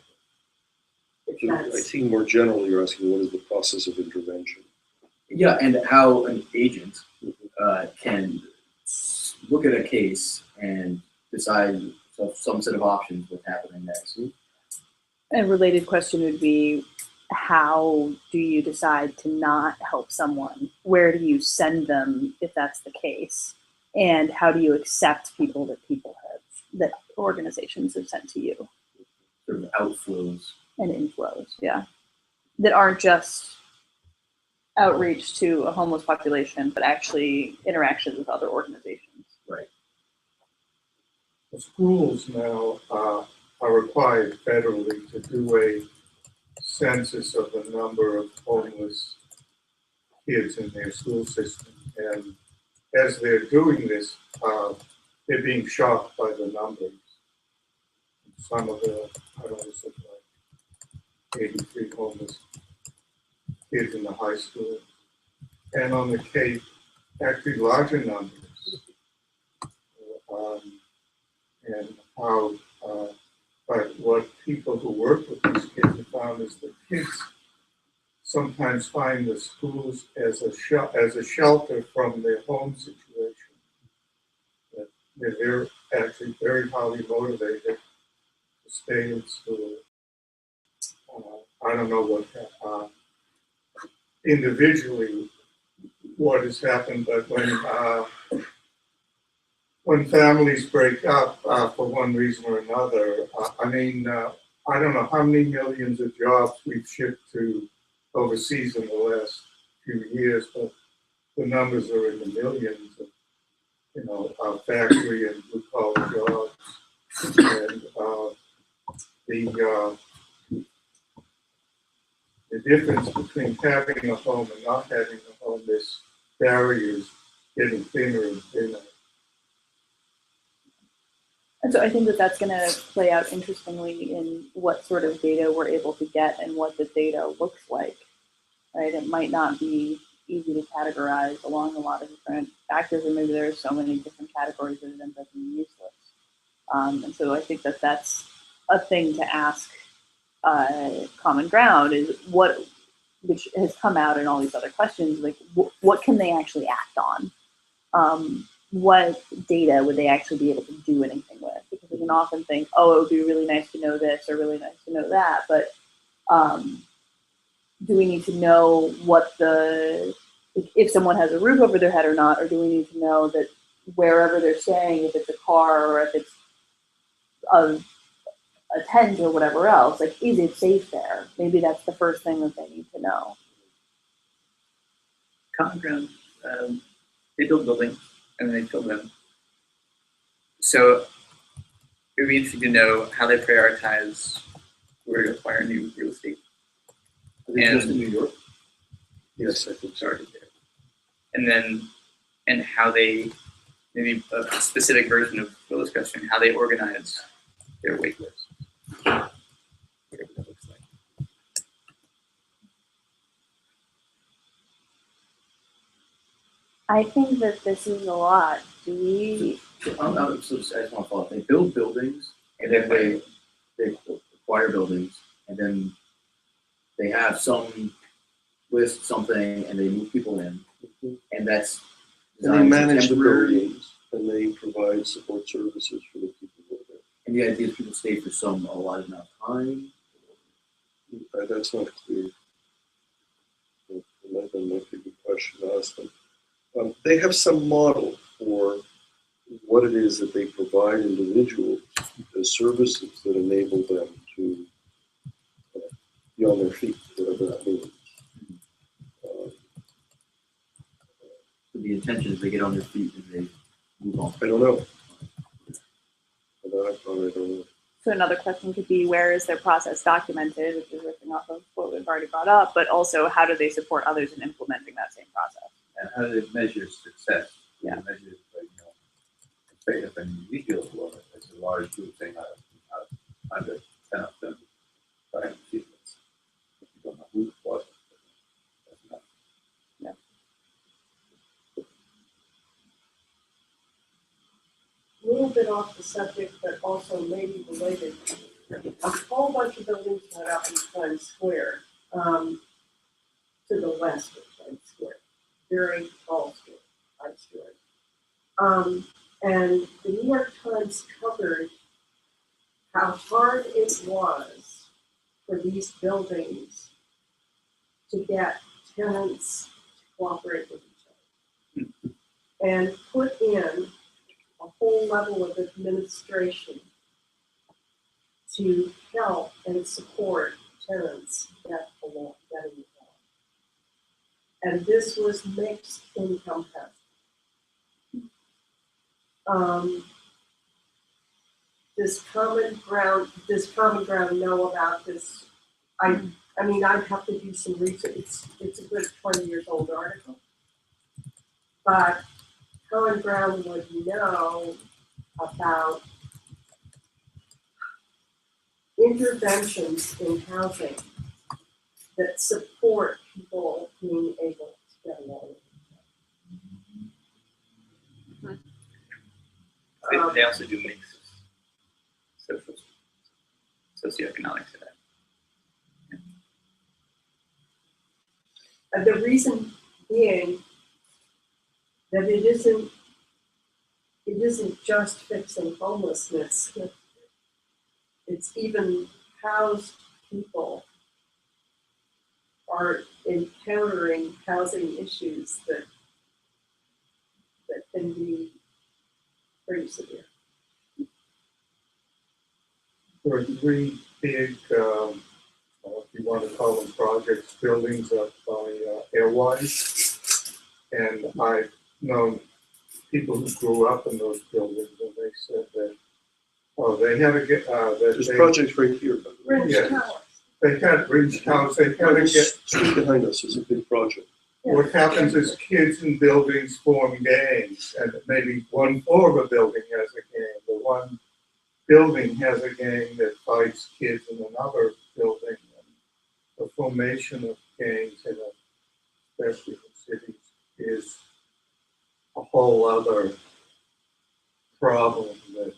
If I that's, think more generally, you're asking what is the process of intervention? Yeah, and how an agent can look at a case and decide some set of options what's happening next. A related question would be, how do you decide to not help someone? Where do you send them if that's the case? And how do you accept people that organizations have sent to you? Sort of outflows. And inflows, yeah. That aren't just outreach to a homeless population, but actually interactions with other organizations. Right. The schools now are required federally to do a census of the number of homeless kids in their school system. And as they're doing this, they're being shocked by the numbers. Some of the, I don't know, something like 83 homeless kids in the high school. And on the Cape, actually larger numbers. And how, but what people who work with these kids have found is that kids sometimes find the schools as a shelter from their home situation. That they're actually very highly motivated to stay in school. I don't know what individually what has happened, but when families break up for one reason or another, I don't know how many millions of jobs we've shipped to overseas in the last few years, but the numbers are in the millions of factory and blue collar jobs. And the difference between having a home and not having a home, this barrier is getting thinner and thinner. And so I think that that's going to play out interestingly in what sort of data we're able to get and what the data looks like, right? It might not be easy to categorize along a lot of different factors, or maybe there are so many different categories that it ends up being useless. And so I think that that's a thing to ask Common Ground is which has come out in all these other questions, like what can they actually act on? What data would they actually be able to do anything with? Because we can often think, oh, it would be really nice to know this or really nice to know that, but do we need to know if someone has a roof over their head or not, or do we need to know that wherever they're staying, if it's a car or if it's a tent or whatever else, like, is it safe there? Maybe that's the first thing that they need to know. Common ground, they build buildings and then they fill them. So it would be interesting to know how they prioritize where to acquire new real estate. Are they just in New York? Yes, I think so. Started there. And then, and how they, maybe a specific version of Will's question, how they organize their wait list. Whatever that looks like. I think that this is a lot. Do we? So I just want to follow up. They build buildings and then they acquire buildings and then they have some list something and they move people in and that's And they manage the temporary. buildings, and they provide support services for the people who are there. And the idea is people stay for some allotted amount of time. That's not clear. That might be a good question to ask them. They have some model for what it is that they provide individuals as services that enable them to be on their feet, whatever that means. So the intention is they get on their feet and they move on. I don't know. I don't know. So another question could be, where is their process documented, which is ripping off of what we've already brought up, but also how do they support others in implementing that same process? And how do they measure success? Yeah. They measure, say if an individual or as a large group saying I have 110 of them trying achievements. You don't know who it was. That's not. A little bit off the subject, but also maybe related. A whole bunch of buildings went up in Times Square, to the west of Times Square. Very tall story, 5 story. And the New York Times covered how hard it was for these buildings to get tenants to cooperate with each other. And put in a whole level of administration to help and support tenants that belong, getting along. And this was mixed income housing. Does common ground know about this? I mean, I'd have to do some research. It's a good 20 years old article. But Common Ground would know about interventions in housing that support people being able to get along. They also do mix socioeconomic to that. And the reason being that it isn't just fixing homelessness. It's even housed people are encountering housing issues that can be pretty severe. There are 3 big, if you want to call them projects, buildings up by Airwise. And I've known people who grew up in those buildings and they said that, they had to get, that There's they, projects right here, by the way. Ridge Yeah. Towers. they had Ridge House, they had to get, Straight behind us is a big project. what happens is kids in buildings form gangs, and maybe one floor of a building has a gang, but one building has a gang that fights kids in another building. And the formation of gangs in especially in cities is a whole other problem that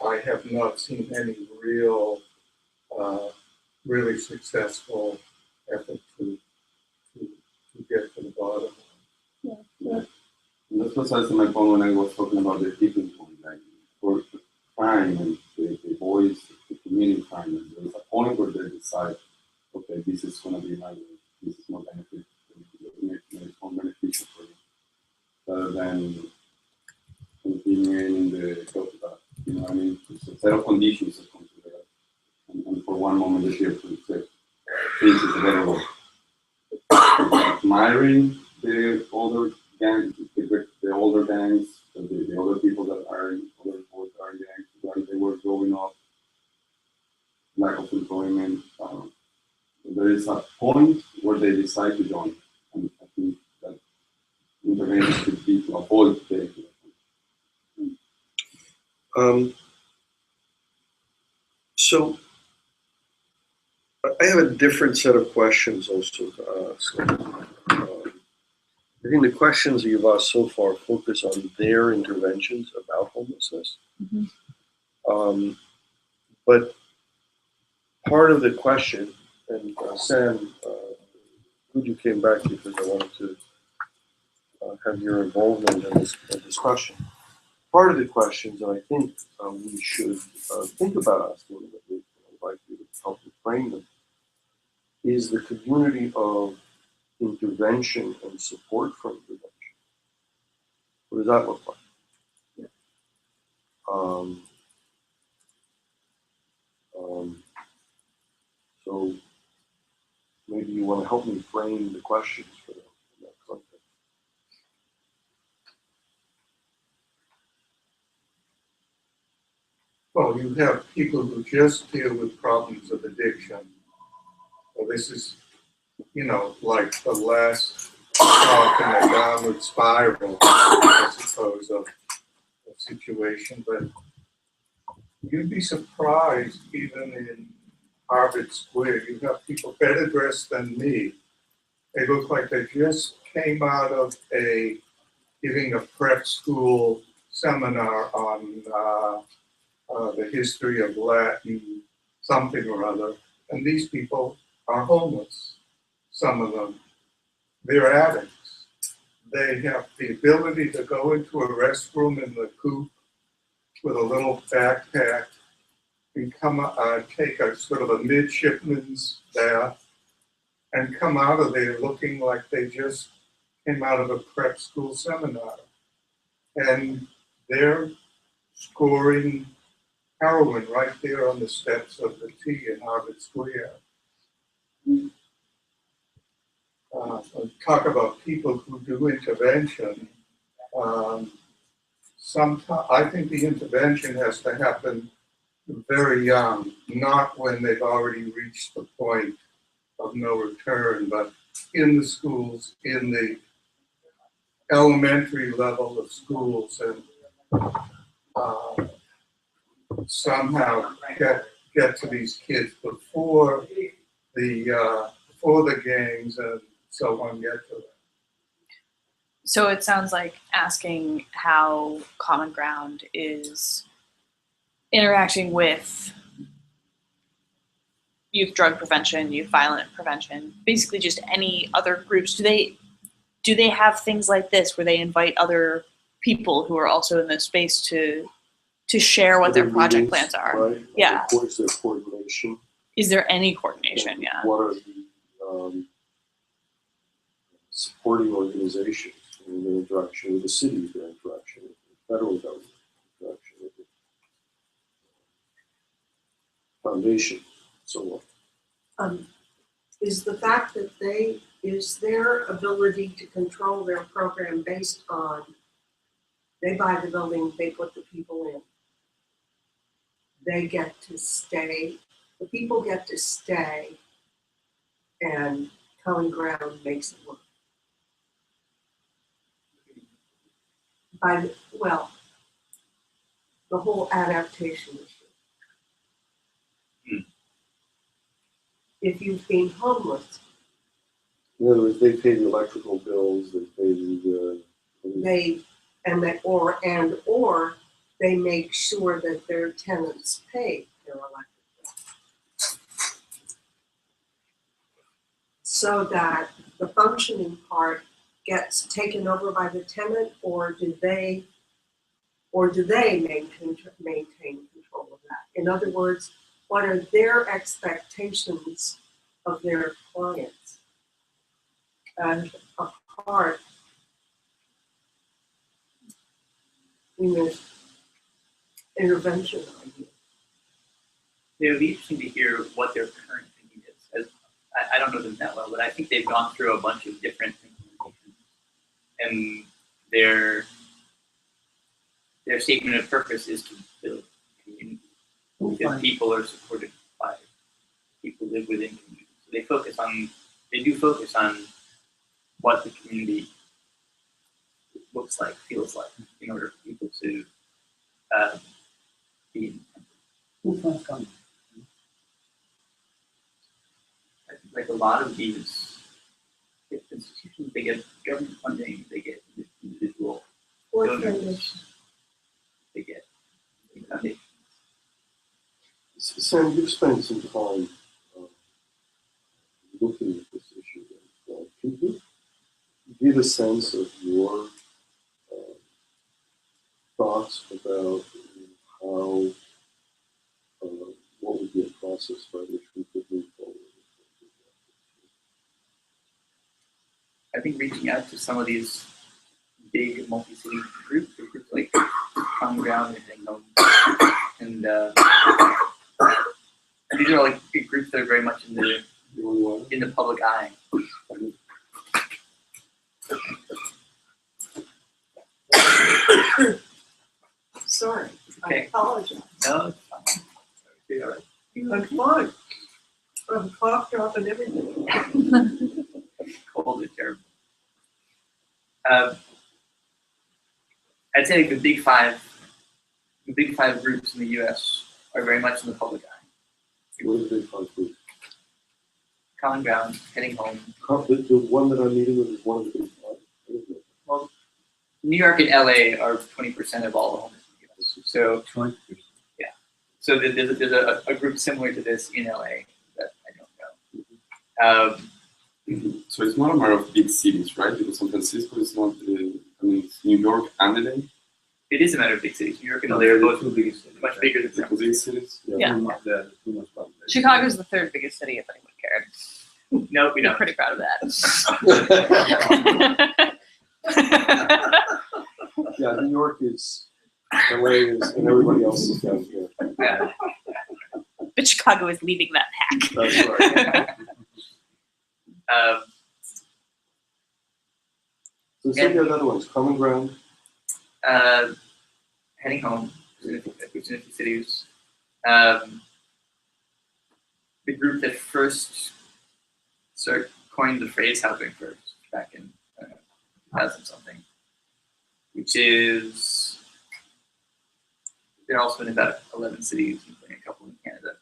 I have not seen any real really successful effort to get to the bottom. And that's also my point when I was talking about the tipping point, like for crime and the voice, the community crime, and there's a point where they decide, okay, this is going to be my way, this is more beneficial, it's more beneficial for you, rather than continuing in the You know what I mean? It's a set of conditions that come together. And for one moment, they appear to say, things is available. Admiring the older gangs, the older gangs, the older people that are in other boys are in gangs, when they were growing up, lack of employment. There is a point where they decide to join, and I think that intervention should be to avoid getting to that point. So I have a different set of questions also to ask. I think the questions you've asked so far focus on their interventions about homelessness. But part of the question, and Sam, good you came back because I wanted to have your involvement in this discussion. Part of the questions that I think we should think about asking, that I'd like you to help me frame them, is the community of intervention and support for intervention. What does that look like? So maybe you want to help me frame the questions for them in that context. Well, you have people who just deal with problems of addiction. Well, this is, like the last talk in a downward spiral, I suppose, of a situation. But you'd be surprised, even in Harvard Square, you have people better dressed than me. They look like they just came out of giving a prep school seminar on the history of Latin, something or other. And these people are homeless, some of them. They're addicts. They have the ability to go into a restroom in the coop with a little backpack and take a sort of a midshipman's bath and come out of there looking like they just came out of a prep school seminar. And they're scoring heroin right there on the steps of the T in Harvard Square. Talk about people who do intervention. Sometimes I think the intervention has to happen very young, not when they've already reached the point of no return, but in the schools, in the elementary level of schools, and somehow get to these kids before the gangs and so on get to them. So it sounds like asking how Common Ground is interacting with youth drug prevention, youth violent prevention, basically just any other groups. Do they have things like this where they invite other people who are also in this space to share what their project plans are? Right? Yeah. Of course, their coordination. Is there any coordination? Yeah. What are the supporting organizations in their interaction with the city, their interaction with the federal government, interaction with the foundation, so on? Is the fact that is their ability to control their program based on they buy the building, they put the people in. They get to stay, the people get to stay, and Common Ground makes it work. The whole adaptation issue. If you've been homeless, In other words, they pay the electrical bills, they pay or they make sure that their tenants pay their electric bill. So that the functioning part gets taken over by the tenant, or do they maintain control of that? In other words, what are their expectations of their clients? And a part, intervention idea. It would be interesting to hear what their current thinking is. As I don't know them that well, but I think they've gone through a bunch of different implementations, and their statement of purpose is to build community because people are supported by people who live within communities. So they do focus on what the community looks like, feels like, in order for people to be. Like a lot of these institutions, they get government funding, they get individual Or donors, foundation. they get foundations. Sam, you've spent some time looking at this issue. Can you give a sense of your thoughts about how, what would be a process by which we could move forward? I think reaching out to some of these big multi-city groups like Common Ground and these are like big groups that are very much in the public eye. Sorry, I Okay. apologize. No, it's fine. It's all right. I'm fine. I'm coughed off and everything. Cold is terrible. I'd say the big five groups in the U.S. are very much in the public eye. What are the big five groups? Common Ground, Heading Home. The one that I'm meeting with is one of the big five. What is it? Well, New York and LA are 20% of all the homeless in the U.S. So 20%. yeah, so there's a group similar to this in LA that I don't know. So it's not a matter of big cities, right? Because San Francisco is not, it's New York and LA. It is a matter of big cities. New York and LA are both two biggest cities, much right? bigger than San The big cities. Yeah. The too much population. Chicago's the third biggest city, if anyone cared. No, we I'm don't. pretty proud of that. Yeah, New York is, LA is, and everybody else is down here. Yeah. But Chicago is leading that pack. That's right. So some of the other ones, Common Ground. Heading Home, within cities. The group that first coined the phrase "housing first" back in 2000 something, which is they're also in about 11 cities, including a couple in Canada,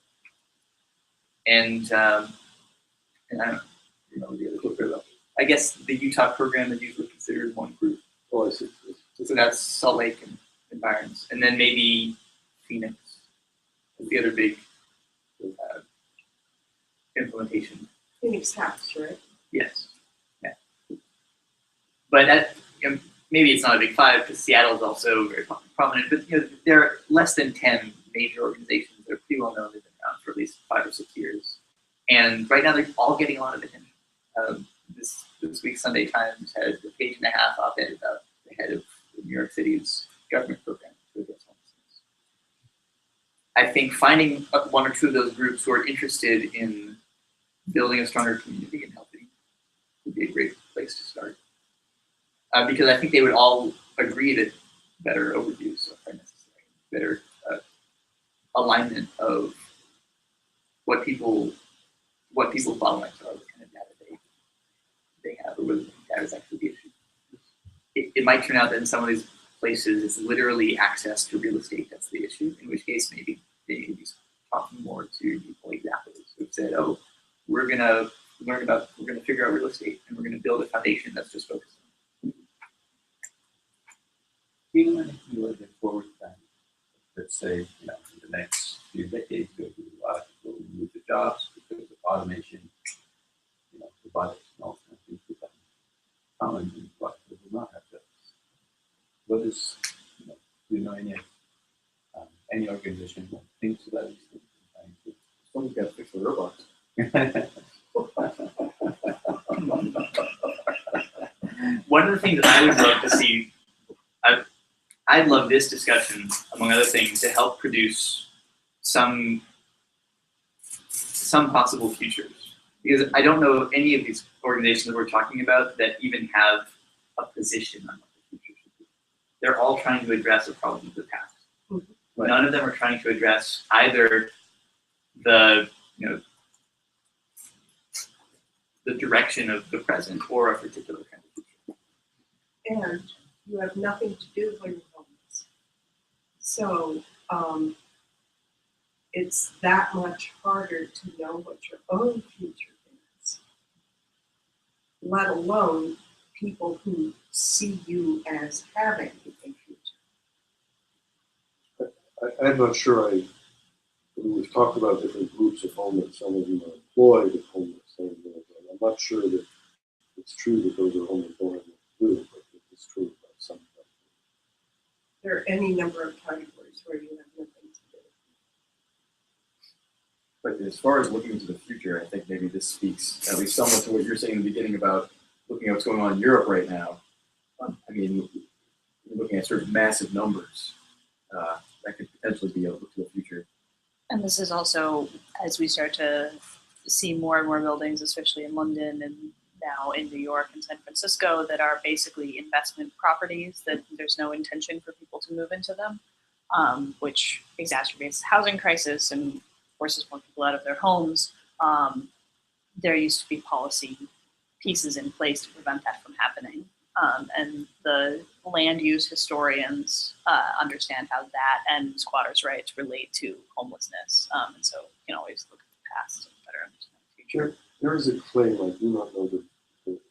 and I don't remember the other group very well. I guess the Utah program is usually considered one group. Oh, I see. So that's Salt Lake and environs, and then maybe Phoenix is the other big implementation. Phoenix House, right? Yes, yeah. But that maybe it's not a big five because Seattle is also very prominent. But there are less than 10 major organizations that are pretty well known. They've been around for at least 5 or 6 years, and right now they're all getting a lot of attention. This week's Sunday Times had a page-and-a-half op-ed about the head of New York City's government program to address homelessness. I think finding one or two of those groups who are interested in building a stronger community and helping would be a great place to start. Because I think they would all agree that better overviews are necessary, better alignment of what people's bottlenecks are, what kind of data they have, or whether that is actually the issue. It might turn out that in some of these places it's literally access to real estate that's the issue, in which case maybe they need to be talking more to people examples who've said, oh, we're gonna figure out real estate and we're gonna build a foundation that's just focused on. Even if you look at forward time, let's say, in the next few decades, there will be a lot of people who move to jobs because of automation, robotics and all kinds of things become common, but we will not have jobs. What is, do you know any organization that thinks about these things? Someone's got to fix the robots. One of the things that I would love to see, I'd love this discussion, among other things, to help produce some possible futures. Because I don't know of any of these organizations that we're talking about that even have a position on what the future should be. They're all trying to address a problem of the past. Right. None of them are trying to address either the the direction of the present or a particular kind of future. And you have nothing to do when you're homeless. So it's that much harder to know what your own future is, let alone people who see you as having a future. I'm not sure we've talked about different groups of homeless, some of them are employed of homeless, and I'm not sure that it's true that those are only going to do, but it's true about some of them. There are any number of categories where you have nothing to do. But as far as looking into the future, I think maybe this speaks at least somewhat to what you're saying in the beginning about looking at what's going on in Europe right now. I mean, you're looking at sort of massive numbers. That could potentially be a look to the future. And this is also as we start to see more and more buildings, especially in London and now in New York and San Francisco, that are basically investment properties that there's no intention for people to move into them, which exacerbates the housing crisis and forces more people out of their homes. There used to be policy pieces in place to prevent that from happening. And the land use historians understand how that and squatters' rights relate to homelessness. And so you can always look at the past and better understand the future. There is a claim, I do not know the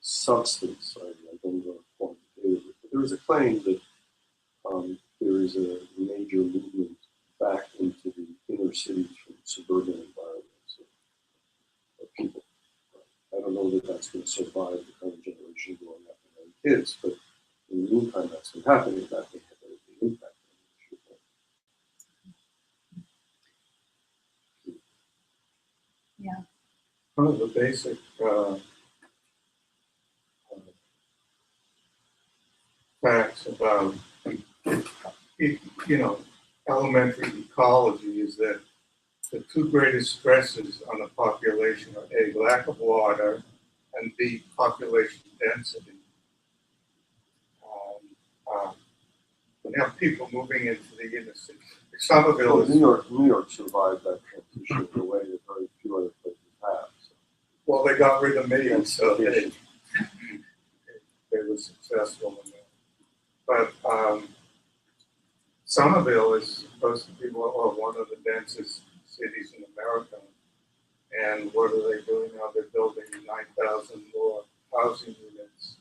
substance, I don't know quantitatively, but there is a claim that there is a major movement back into the inner cities from suburban environments of people. I don't know that that's going to survive the current generation growing up and having kids, but in the meantime, that's been happening. That may have a big impact on the issue. Yeah. One of the basic facts about, elementary ecology is that the two greatest stresses on a population are A, lack of water, and B, population density. You have people moving into the inner city. Somerville Well, is, New York survived that transition in a way that very few other places have. So. well, they got rid of me, and so they were successful in that. But Somerville is supposed to be one of the densest cities in America. And what are they doing now? They're building 9,000 more housing units.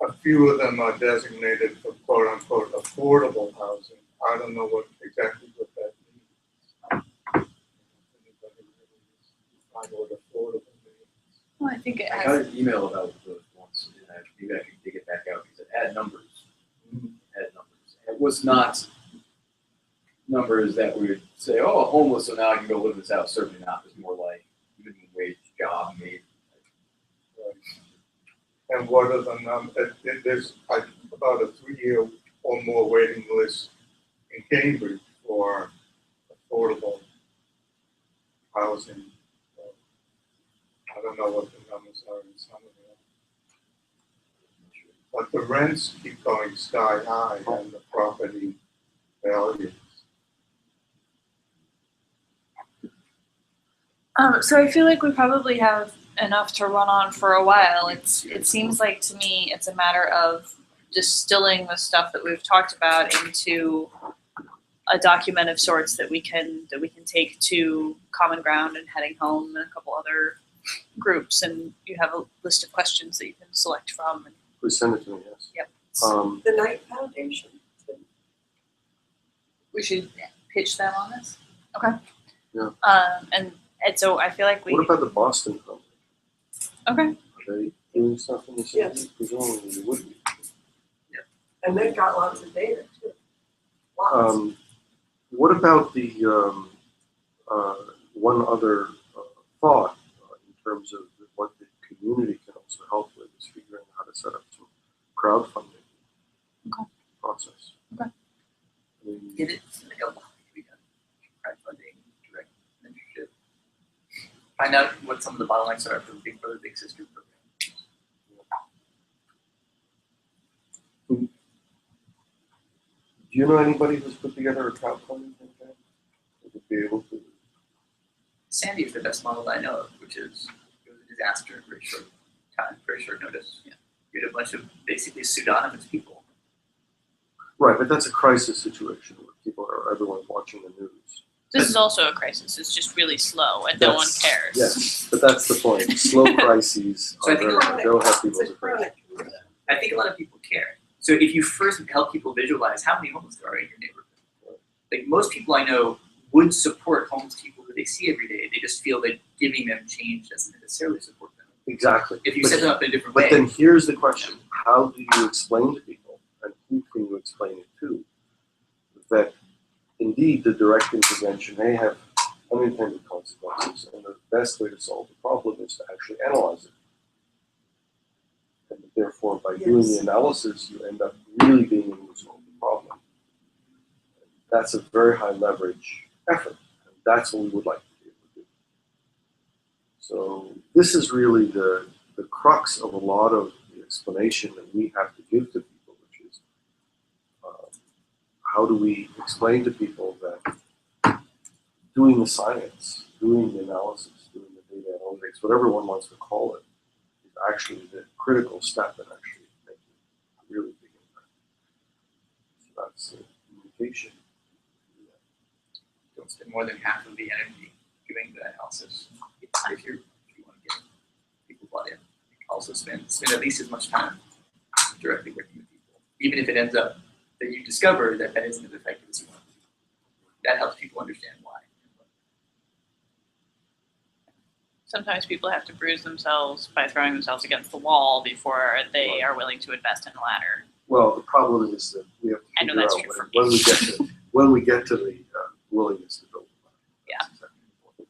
A few of them are designated for quote unquote affordable housing. I don't know exactly what that means. Anybody really find what affordable means? Well, I think it I has. got an email about those once, and maybe I can dig it back out because it had numbers. Had numbers. It was not numbers that would say, "Oh, I'm homeless, so now I can go live in this house." Certainly not. It was more like minimum wage job, maybe. And what are the numbers? There's about a 3-year or more waiting list in Cambridge for affordable housing. I don't know what the numbers are in some of them. But the rents keep going sky high and the property values. So I feel like we probably have enough to run on for a while. It seems like to me it's a matter of distilling the stuff that we've talked about into a document of sorts that we can take to Common Ground and Heading Home and a couple other groups, and you have a list of questions that you can select from. And Please send it to me, yes. Yep. The Knight Foundation. we should pitch them on this. Okay. Yeah. And so I feel like we. What about the Boston company? Okay. Are they doing stuff in the city? Yes. Presumably they would be. And they've got lots of data too. Lots. What about the one other thought in terms of what the community can also help with is figuring out how to set up some crowdfunding process. get it, like a lot can be done. Crowdfunding, direct mentorship. Find out what some of the bottlenecks are for the Big Brother, Big Sister program. Do you know anybody who's put together a crowdfunding campaign? That would be able to. Sandy is the best model I know of, which is it was a disaster in very short time, very short notice. Yeah. You had a bunch of basically pseudonymous people. Right, but that's a crisis situation where everyone's watching the news. This is also a crisis. It's just really slow and no one cares. Yes, but that's the point. Slow crises So I are think very, don't have people It's a to care. chronic. I think a lot of people care. So if you first help people visualize how many homeless there are in your neighborhood, like most people I know would support homeless people that they see every day. They just feel that giving them change doesn't necessarily support them. Exactly. If you But- set them up in a different But way. then here's the question, how do you explain to people, and who can you explain it to, that indeed the direct intervention may have unintended consequences, and the best way to solve the problem is to actually analyze it. And therefore, by doing the Yes. analysis, you end up really being able to solve the problem. That's a very high leverage effort, and that's what we would like to be able to do. So this is really the crux of a lot of the explanation that we have to give to people, which is how do we explain to people that doing the science, doing the analysis, doing the data analytics, whatever one wants to call it, is actually the critical step in actually making a really big impact. So that's communication. Don't spend more than half of the energy doing the analysis. If you want to get people bought in, also spend at least as much time directly working with people, even if it ends up that you discover that isn't as effective as you want. That helps people understand why. Sometimes people have to bruise themselves by throwing themselves against the wall before they are willing to invest in a ladder. Well, the problem is that we have to I know figure that's out true for when we get to the willingness to build. Yeah. That's exactly important.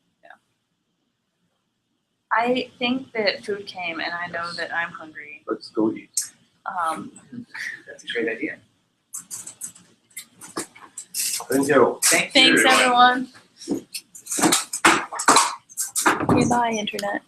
I think that food came, and I know that I'm hungry. Let's go eat. That's a great idea. Thank you. Thanks, everyone. Okay, bye, Internet.